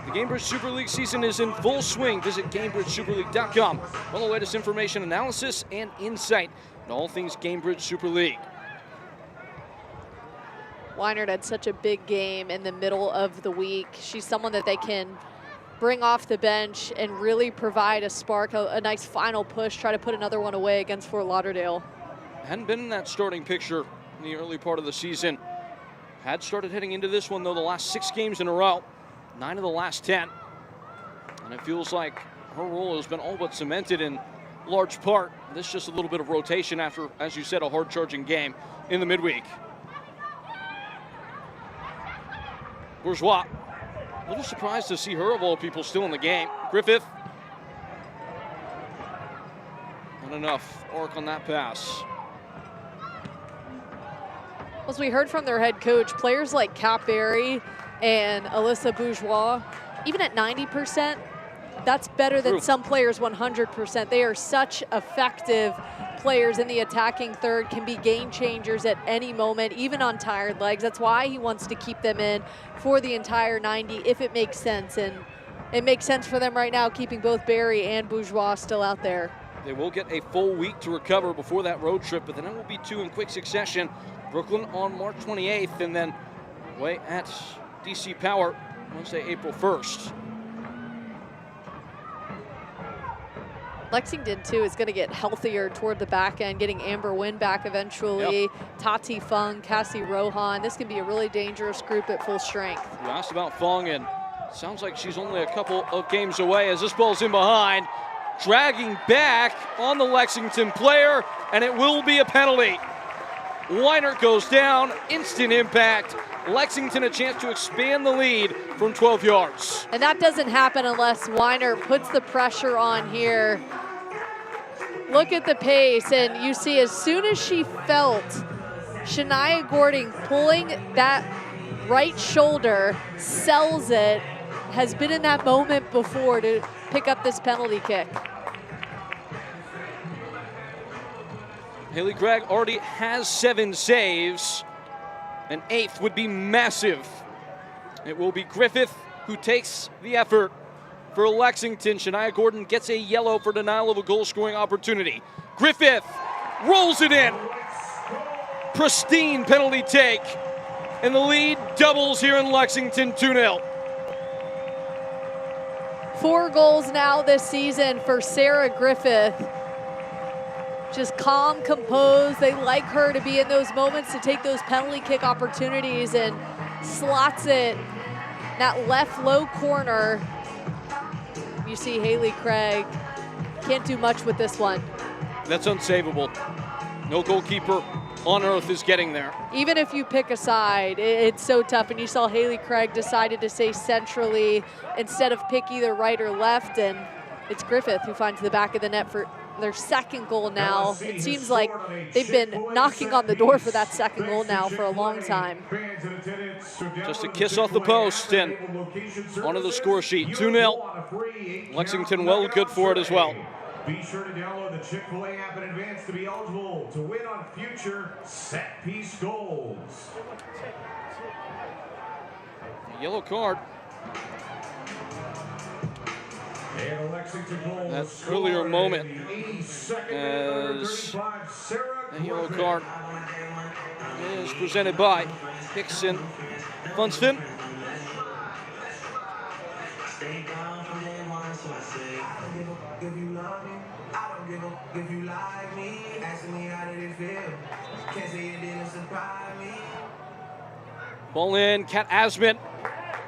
The Gainbridge Super League season is in full swing. Visit GainbridgeSuperLeague.com for all the latest information, analysis, and insight on all things Gainbridge Super League. Weiner had such a big game in the middle of the week. She's someone that they can bring off the bench and really provide a spark, a nice final push, try to put another one away against Fort Lauderdale. Hadn't been in that starting picture in the early part of the season. Had started heading into this one, though, the last 6 games in a row, 9 of the last 10. And it feels like her role has been all but cemented in large part. This is just a little bit of rotation after, as you said, a hard-charging game in the midweek. Bourgeois, a little surprised to see her, of all people, still in the game. Griffith. Not enough arc on that pass. As we heard from their head coach, players like Kat Berry and Alyssa Bourgeois, even at 90%, that's better than some players 100%. They are such effective players in the attacking third, can be game changers at any moment, even on tired legs. That's why he wants to keep them in for the entire 90 if it makes sense. And it makes sense for them right now, keeping both Berry and Bourgeois still out there. They will get a full week to recover before that road trip, but then it will be 2 in quick succession. Brooklyn on March 28th, and then away at DC Power Wednesday, April 1st. Lexington, too, is going to get healthier toward the back end, getting Amber Wynn back eventually, Tati Fung, Cassie Rohan. This can be a really dangerous group at full strength. You asked about Fung, and sounds like she's only a couple of games away as this ball's in behind. Dragging back on the Lexington player, and it will be a penalty. Weiner goes down, instant impact. Lexington a chance to expand the lead from 12 yards. And that doesn't happen unless Weiner puts the pressure on here. Look at the pace, and you see as soon as she felt Shania Gordon pulling that right shoulder, sells it, has been in that moment before to pick up this penalty kick. Haley Gregg already has 7 saves. An 8th would be massive. It will be Griffith who takes the effort for Lexington. Shania Gordon gets a yellow for denial of a goal-scoring opportunity. Griffith rolls it in. Pristine penalty take. And the lead doubles here in Lexington, 2-0. 4 goals now this season for Sarah Griffith. Just calm, composed. They like her to be in those moments to take those penalty kick opportunities, and slots it that left low corner. You see Haley Craig can't do much with this one. That's unsavable. No goalkeeper on earth is getting there. Even if you pick a side, it's so tough. And you saw Haley Craig decided to stay centrally instead of pick either right or left, and it's Griffith who finds the back of the net for their 2nd goal now. It seems like they've been knocking on the door for that 2nd goal now for a long time. Just a kiss off the post and onto the score sheet, 2-0. Lexington well good for it as well. Be sure to download the Chick-fil-A app in advance to be eligible to win on future set-piece goals. Yellow card. That earlier moment as a yellow card is presented by Hickson Funston. Ball in, Kat Asman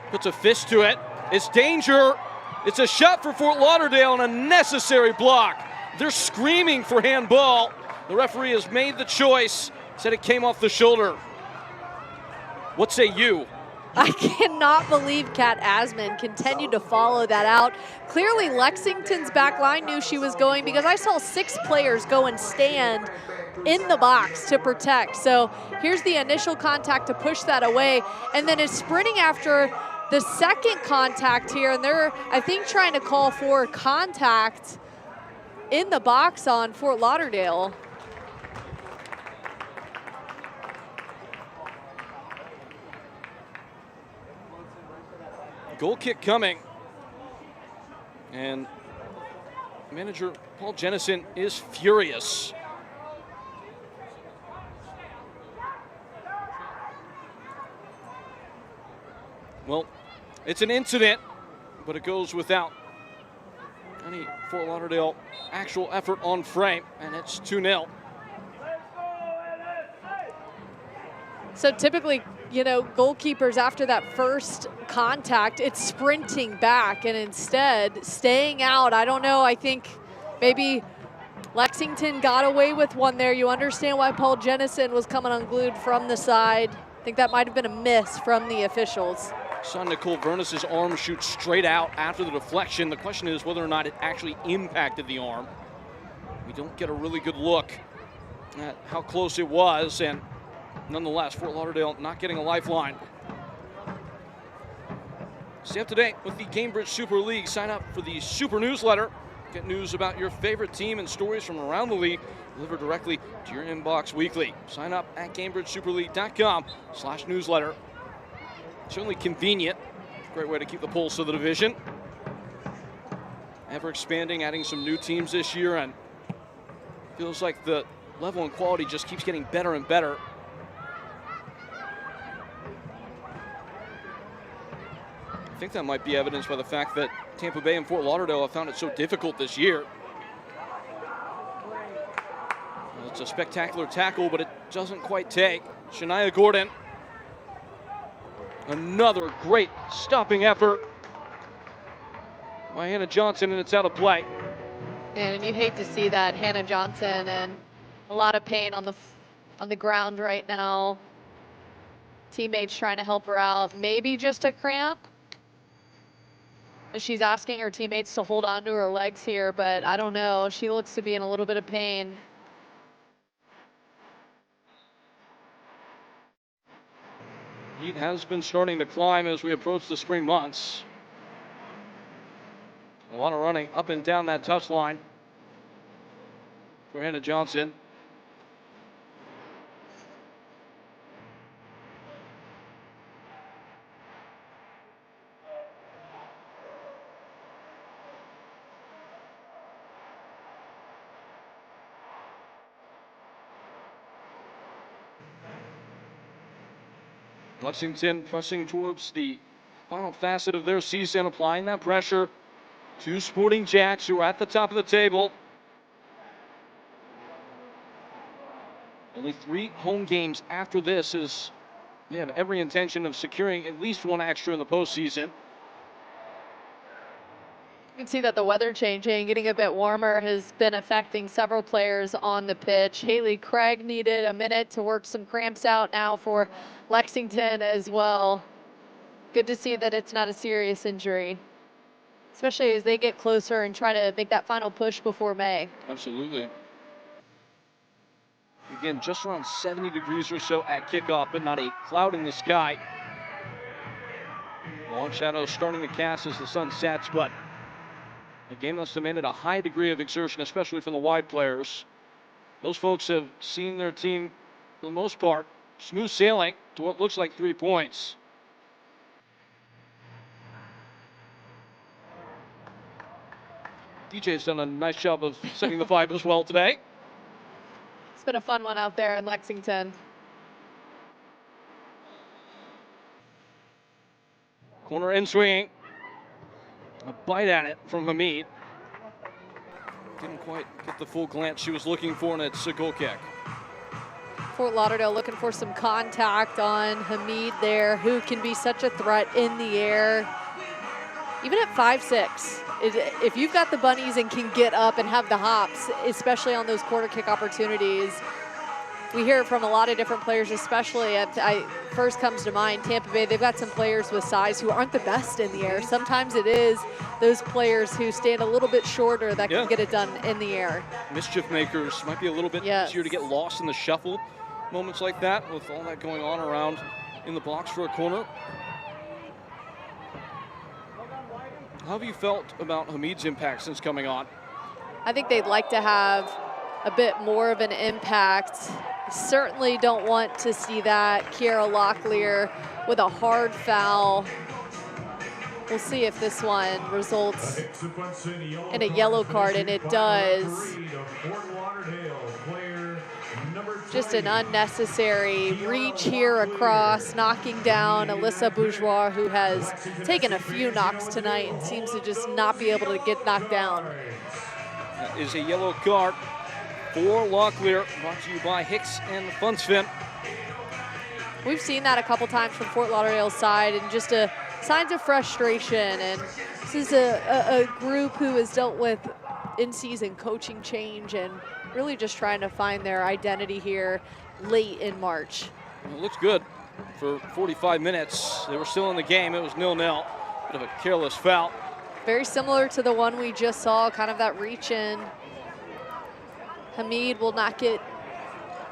puts a fist to it. It's danger. It's a shot for Fort Lauderdale and a necessary block. They're screaming for handball. The referee has made the choice, said it came off the shoulder. What say you? I cannot believe Kat Asman continued to follow that out. Clearly Lexington's back line knew she was going, because I saw 6 players go and stand in the box to protect. So here's the initial contact to push that away, and then is sprinting after the 2nd contact here, and they're, I think, trying to call for contact in the box on Fort Lauderdale. Goal kick coming. And manager Paul Jennison is furious. Well, it's an incident. but it goes without any Fort Lauderdale actual effort on frame, and it's 2-0. So typically, you know, goalkeepers after that first contact, it's sprinting back, and instead staying out. I don't know, I think maybe Lexington got away with one there. You understand why Paul Jennison was coming unglued from the side. I think that might have been a miss from the officials. Saw Nicole Vernus's arm shoot straight out after the deflection. The question is whether or not it actually impacted the arm. We don't get a really good look at how close it was, and nonetheless, Fort Lauderdale not getting a lifeline. Stay up to date with the Gainbridge Super League. Sign up for the Super Newsletter. Get news about your favorite team and stories from around the league delivered directly to your inbox weekly. Sign up at GainbridgeSuperLeague.com/newsletter. Certainly convenient. Great way to keep the pulse of the division. Ever expanding, adding some new teams this year, and feels like the level and quality just keeps getting better and better. I think that might be evidenced by the fact that Tampa Bay and Fort Lauderdale have found it so difficult this year. Well, it's a spectacular tackle, but it doesn't quite take. Shania Gordon. Another great stopping effort by Hannah Johnson, and it's out of play. And you hate to see that. Hannah Johnson, and a lot of pain on the ground right now. Teammates trying to help her out. Maybe just a cramp. She's asking her teammates to hold on to her legs here, but I don't know. She looks to be in a little bit of pain. Heat has been starting to climb as we approach the spring months. A lot of running up and down that touchline for Hannah Johnson. Lexington pressing towards the final facet of their season, applying that pressure to Sporting Jacks, who are at the top of the table. Only 3 home games after this, as they have every intention of securing at least one extra in the postseason. You can see that the weather changing, getting a bit warmer, has been affecting several players on the pitch. Haley Craig needed a minute to work some cramps out now for Lexington as well. Good to see that it's not a serious injury, especially as they get closer and try to make that final push before May. Absolutely. Again, just around 70 degrees or so at kickoff, but not a cloud in the sky. Long shadows starting to cast as the sun sets, but a game that's demanded a high degree of exertion, especially from the wide players. Those folks have seen their team, for the most part, smooth sailing to what looks like 3 points. DJ's done a nice job of setting the vibe as well today. It's been a fun one out there in Lexington. Corner in swinging. A bite at it from Hamid. Didn't quite get the full glance she was looking for, and it's a goal kick. Fort Lauderdale looking for some contact on Hamid there, who can be such a threat in the air. Even at 5'6", if you've got the bunnies and can get up and have the hops, especially on those corner kick opportunities, we hear it from a lot of different players, especially first comes to mind Tampa Bay. They've got some players with size who aren't the best in the air. Sometimes it is those players who stand a little bit shorter that can get it done in the air. Mischief makers might be a little bit easier to get lost in the shuffle. Moments like that, with all that going on around in the box for a corner. How have you felt about Hamid's impact since coming on? I think they'd like to have a bit more of an impact. Certainly don't want to see that. Kiara Locklear with a hard foul. We'll see if this one results in a yellow card, and it does. Just an unnecessary reach here across, knocking down Alyssa Bourgeois, who has taken a few knocks tonight and seems to just not be able to get knocked down. That is a yellow card for Locklear, brought to you by Hicks and Funsfin. We've seen that a couple times from Fort Lauderdale's side, and just signs of frustration. And this is a group who has dealt with in-season coaching change and really just trying to find their identity here late in March. Well, it looks good for 45 minutes. They were still in the game. It was 0-0. Bit of a careless foul. Very similar to the one we just saw, kind of that reach in. Hamid will not get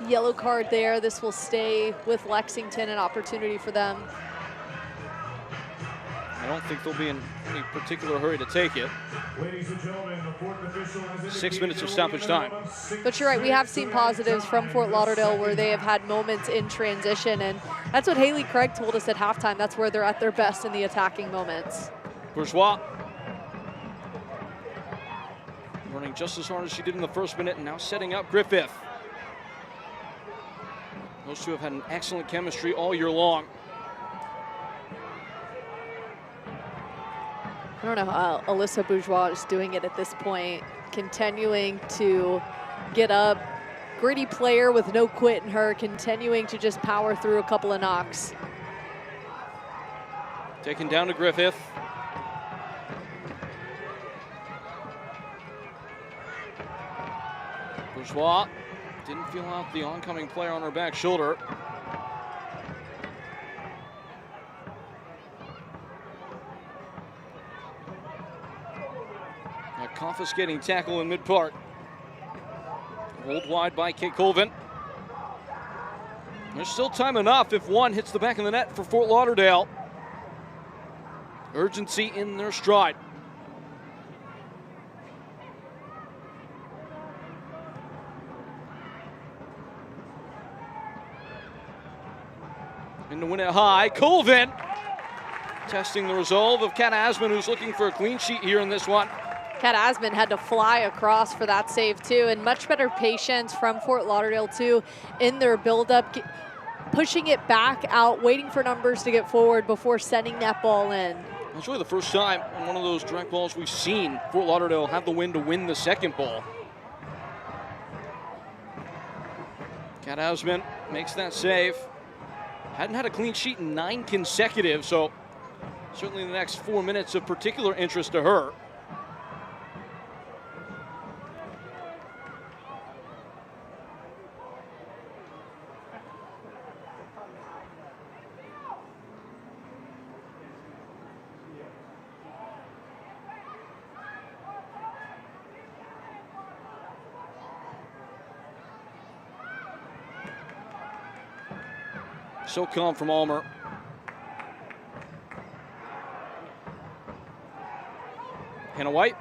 yellow card there. This will stay with Lexington, an opportunity for them. I don't think they'll be in any particular hurry to take it. Ladies and gentlemen, the fourth official has 6 minutes of stoppage time. But you're right, we have seen positives from Fort Lauderdale where they have had moments in transition, and that's what Haley Craig told us at halftime. That's where they're at their best, in the attacking moments. Bourgeois running just as hard as she did in the first minute, and now setting up Griffith. Those two have had an excellent chemistry all year long. I don't know how Alyssa Bourgeois is doing it at this point, continuing to get up. Gritty player with no quit in her, continuing to just power through a couple of knocks. Taken down to Griffith. Bourgeois didn't feel out the oncoming player on her back shoulder. A confiscating tackle in mid-part. Rolled wide by Kate Colvin. There's still time enough if one hits the back of the net for Fort Lauderdale. Urgency in their stride. And to win it high, Colvin testing the resolve of Kat Asman, who's looking for a clean sheet here in this one. Kat Asman had to fly across for that save too, and much better patience from Fort Lauderdale too in their buildup, pushing it back out, waiting for numbers to get forward before sending that ball in. It's really the first time on one of those direct balls we've seen Fort Lauderdale have the win to win the second ball. Kat Asman makes that save. Hadn't had a clean sheet in 9 consecutive, so certainly the next 4 minutes of particular interest to her. So calm from Almer. Hannah White.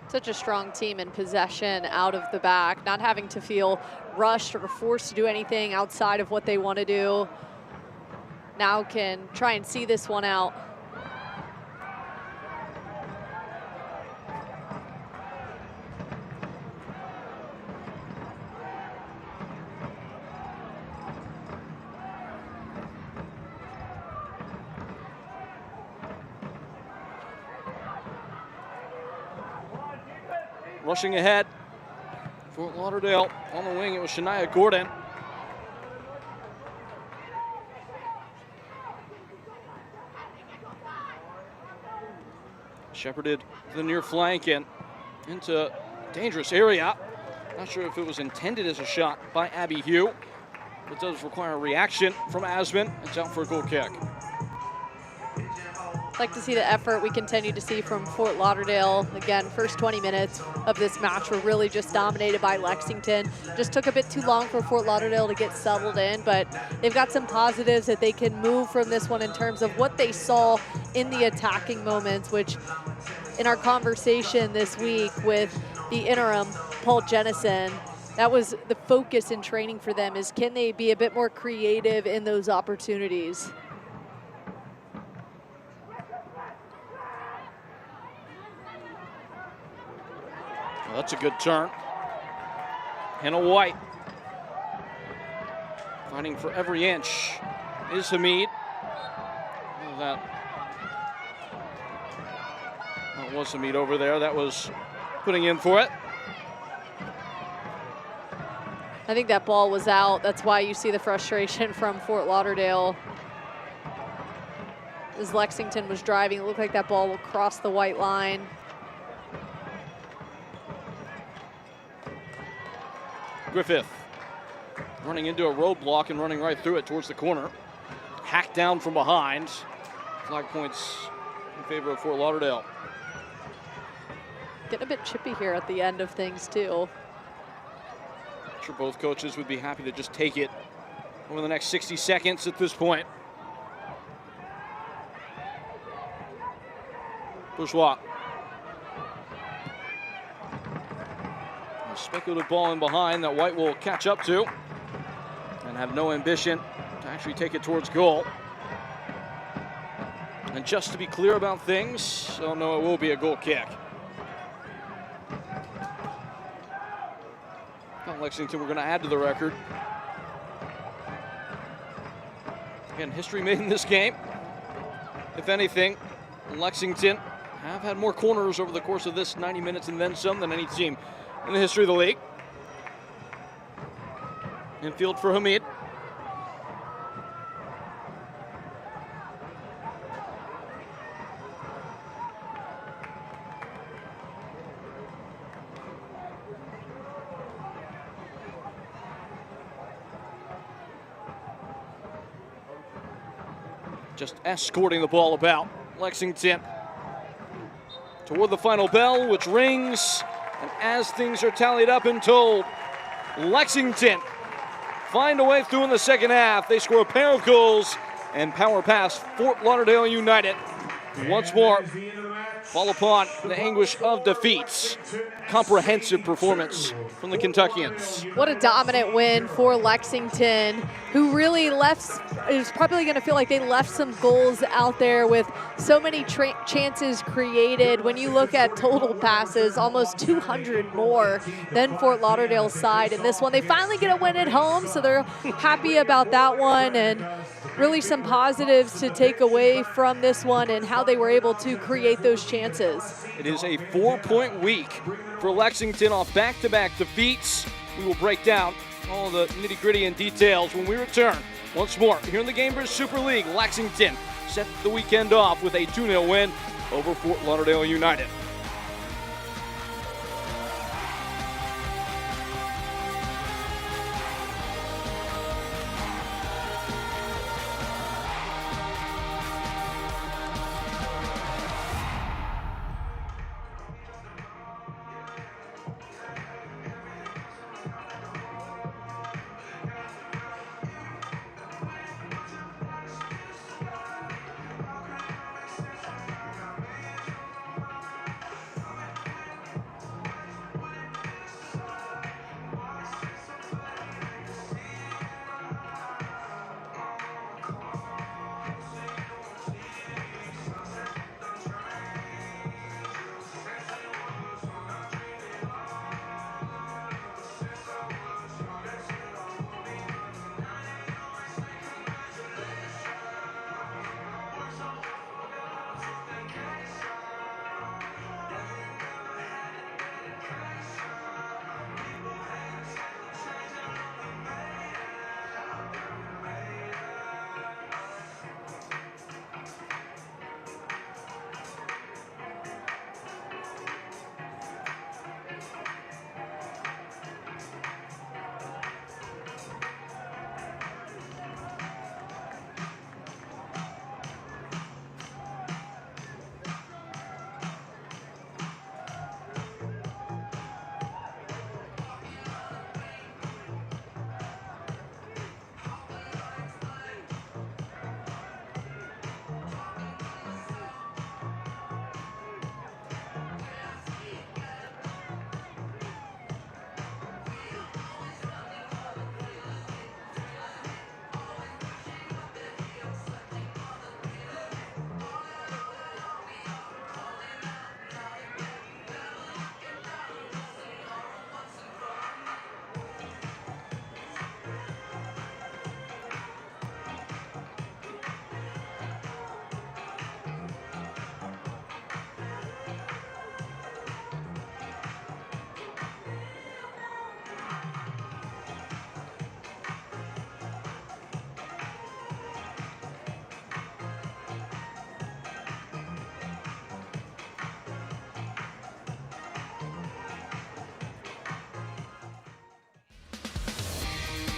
Such a strong team in possession out of the back, not having to feel rushed or forced to do anything outside of what they want to do. Now can try and see this one out. Rushing ahead, Fort Lauderdale on the wing, it was Shania Gordon. Shepherded to the near flank and into dangerous area. Not sure if it was intended as a shot by Abby Hugh. It does require a reaction from Asman. It's out for a goal kick. I'd like to see the effort we continue to see from Fort Lauderdale. Again, first 20 minutes of this match were really just dominated by Lexington. Just took a bit too long for Fort Lauderdale to get settled in, but they've got some positives that they can move from this one in terms of what they saw in the attacking moments, which in our conversation this week with the interim, Paul Jennison, that was the focus in training for them, is can they be a bit more creative in those opportunities? Well, that's a good turn. Hannah White. Fighting for every inch is Hamid. That was Hamid over there. That was putting in for it. I think that ball was out. That's why you see the frustration from Fort Lauderdale. As Lexington was driving, it looked like that ball will cross the white line. Griffith running into a roadblock and running right through it towards the corner. Hacked down from behind. Flag points in favor of Fort Lauderdale. Getting a bit chippy here at the end of things too. I'm sure both coaches would be happy to just take it over the next 60 seconds at this point. Bourgeois. A speculative ball in behind that White will catch up to and have no ambition to actually take it towards goal. And just to be clear about things, oh no, it will be a goal kick. Well, Lexington, we're going to add to the record. Again, history made in this game. If anything, Lexington have had more corners over the course of this 90 minutes and then some than any team in the history of the league. Infield for Hamid. Just escorting the ball about. Lexington toward the final bell, which rings. And as things are tallied up and told, Lexington find a way through in the second half. They score a pair of goals and power past Fort Lauderdale United. Once more, fall upon the anguish of defeats. Comprehensive performance from the Kentuckians. What a dominant win for Lexington, who really is probably going to feel like they left some goals out there with so many chances created. When you look at total passes, almost 200 more than Fort Lauderdale's side in this one. They finally get a win at home, so they're happy about that one, and really some positives to take away from this one and how they were able to create those chances. It is a 4-point week for Lexington off back-to-back defeats. We will break down all the nitty-gritty and details when we return. Once more, here in the Gainbridge Super League, Lexington set the weekend off with a 2-0 win over Fort Lauderdale United.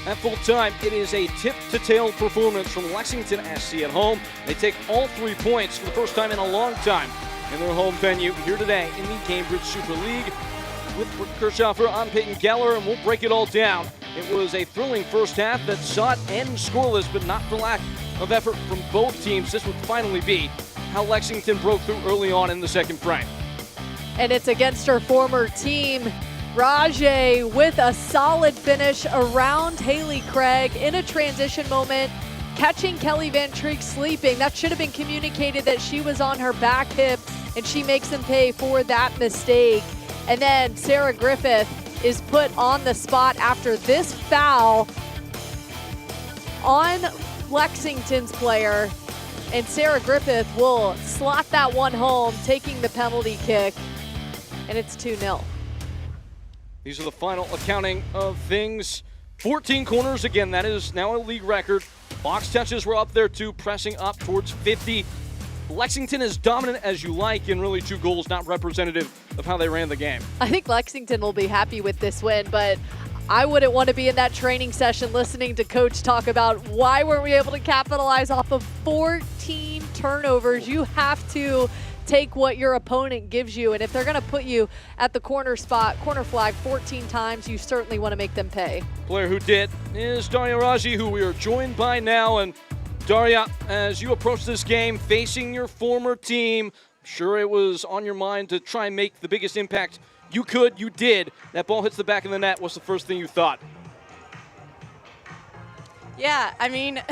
At full time, it is a tip-to-tail performance from Lexington SC at home. They take all 3 points for the first time in a long time in their home venue here today in the Gainbridge Super League. With Kirchhoffer, I'm Peyton Geller, and we'll break it all down. It was a thrilling first half that saw it end scoreless, but not for lack of effort from both teams. This would finally be how Lexington broke through early on in the second frame. And it's against her former team. Rajay with a solid finish around Haley Craig in a transition moment, catching Kelly Van Treek sleeping. That should have been communicated that she was on her back hip, and she makes him pay for that mistake. And then Sarah Griffith is put on the spot after this foul on Lexington's player, and Sarah Griffith will slot that one home, taking the penalty kick, and it's 2-0. These are the final accounting of things. 14 corners, again, that is now a league record. Box touches were up there too, pressing up towards 50. Lexington is dominant as you like, and really 2 goals not representative of how they ran the game. I think Lexington will be happy with this win, but I wouldn't want to be in that training session listening to Coach talk about why weren't we able to capitalize off of 14 turnovers. You have to take what your opponent gives you, and if they're going to put you at the corner flag 14 times, you certainly want to make them pay. Player who did is Daria Raji, who we are joined by now. And Daria, as you approach this game facing your former team, I'm sure it was on your mind to try and make the biggest impact you could. You did. That ball hits the back of the net. What's the first thing you thought? Yeah, I mean,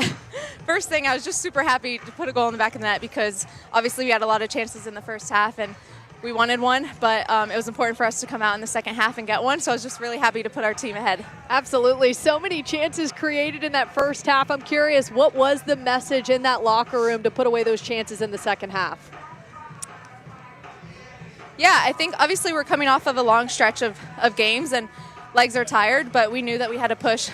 first thing, I was just super happy to put a goal in the back of the net because obviously we had a lot of chances in the first half and we wanted one, but it was important for us to come out in the second half and get one, so I was just really happy to put our team ahead. Absolutely. So many chances created in that first half. I'm curious, what was the message in that locker room to put away those chances in the second half? Yeah, I think obviously we're coming off of a long stretch of games and legs are tired, but we knew that we had to push,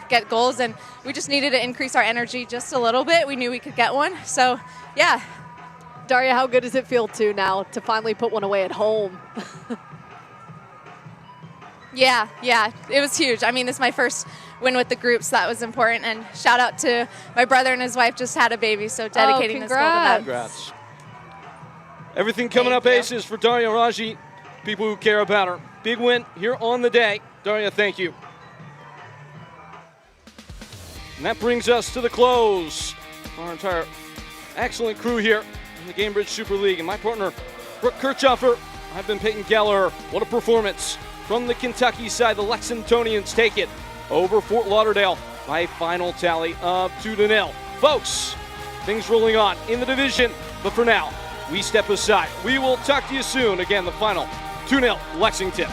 get goals, and we just needed to increase our energy just a little bit. We knew we could get one, so yeah. Daria, how good does it feel now to finally put one away at home? Yeah, it was huge. I mean, this is my first win with the group, so that was important, and shout out to my brother and his wife just had a baby, so dedicating this goal to them. Congrats. Everything coming up aces for Daria Raji, people who care about her. Big win here on the day. Daria, thank you. And that brings us to the close. Our entire excellent crew here in the Gainbridge Super League. And my partner, Brooke Kirchhoffer. I've been Peyton Geller. What a performance from the Kentucky side. The Lexingtonians take it over Fort Lauderdale by a final tally of 2-0. Folks, things rolling on in the division. But for now, we step aside. We will talk to you soon. Again, the final 2-0 Lexington.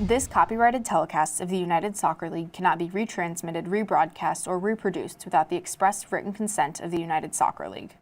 This copyrighted telecast of the United Soccer League cannot be retransmitted, rebroadcast, or reproduced without the express written consent of the United Soccer League.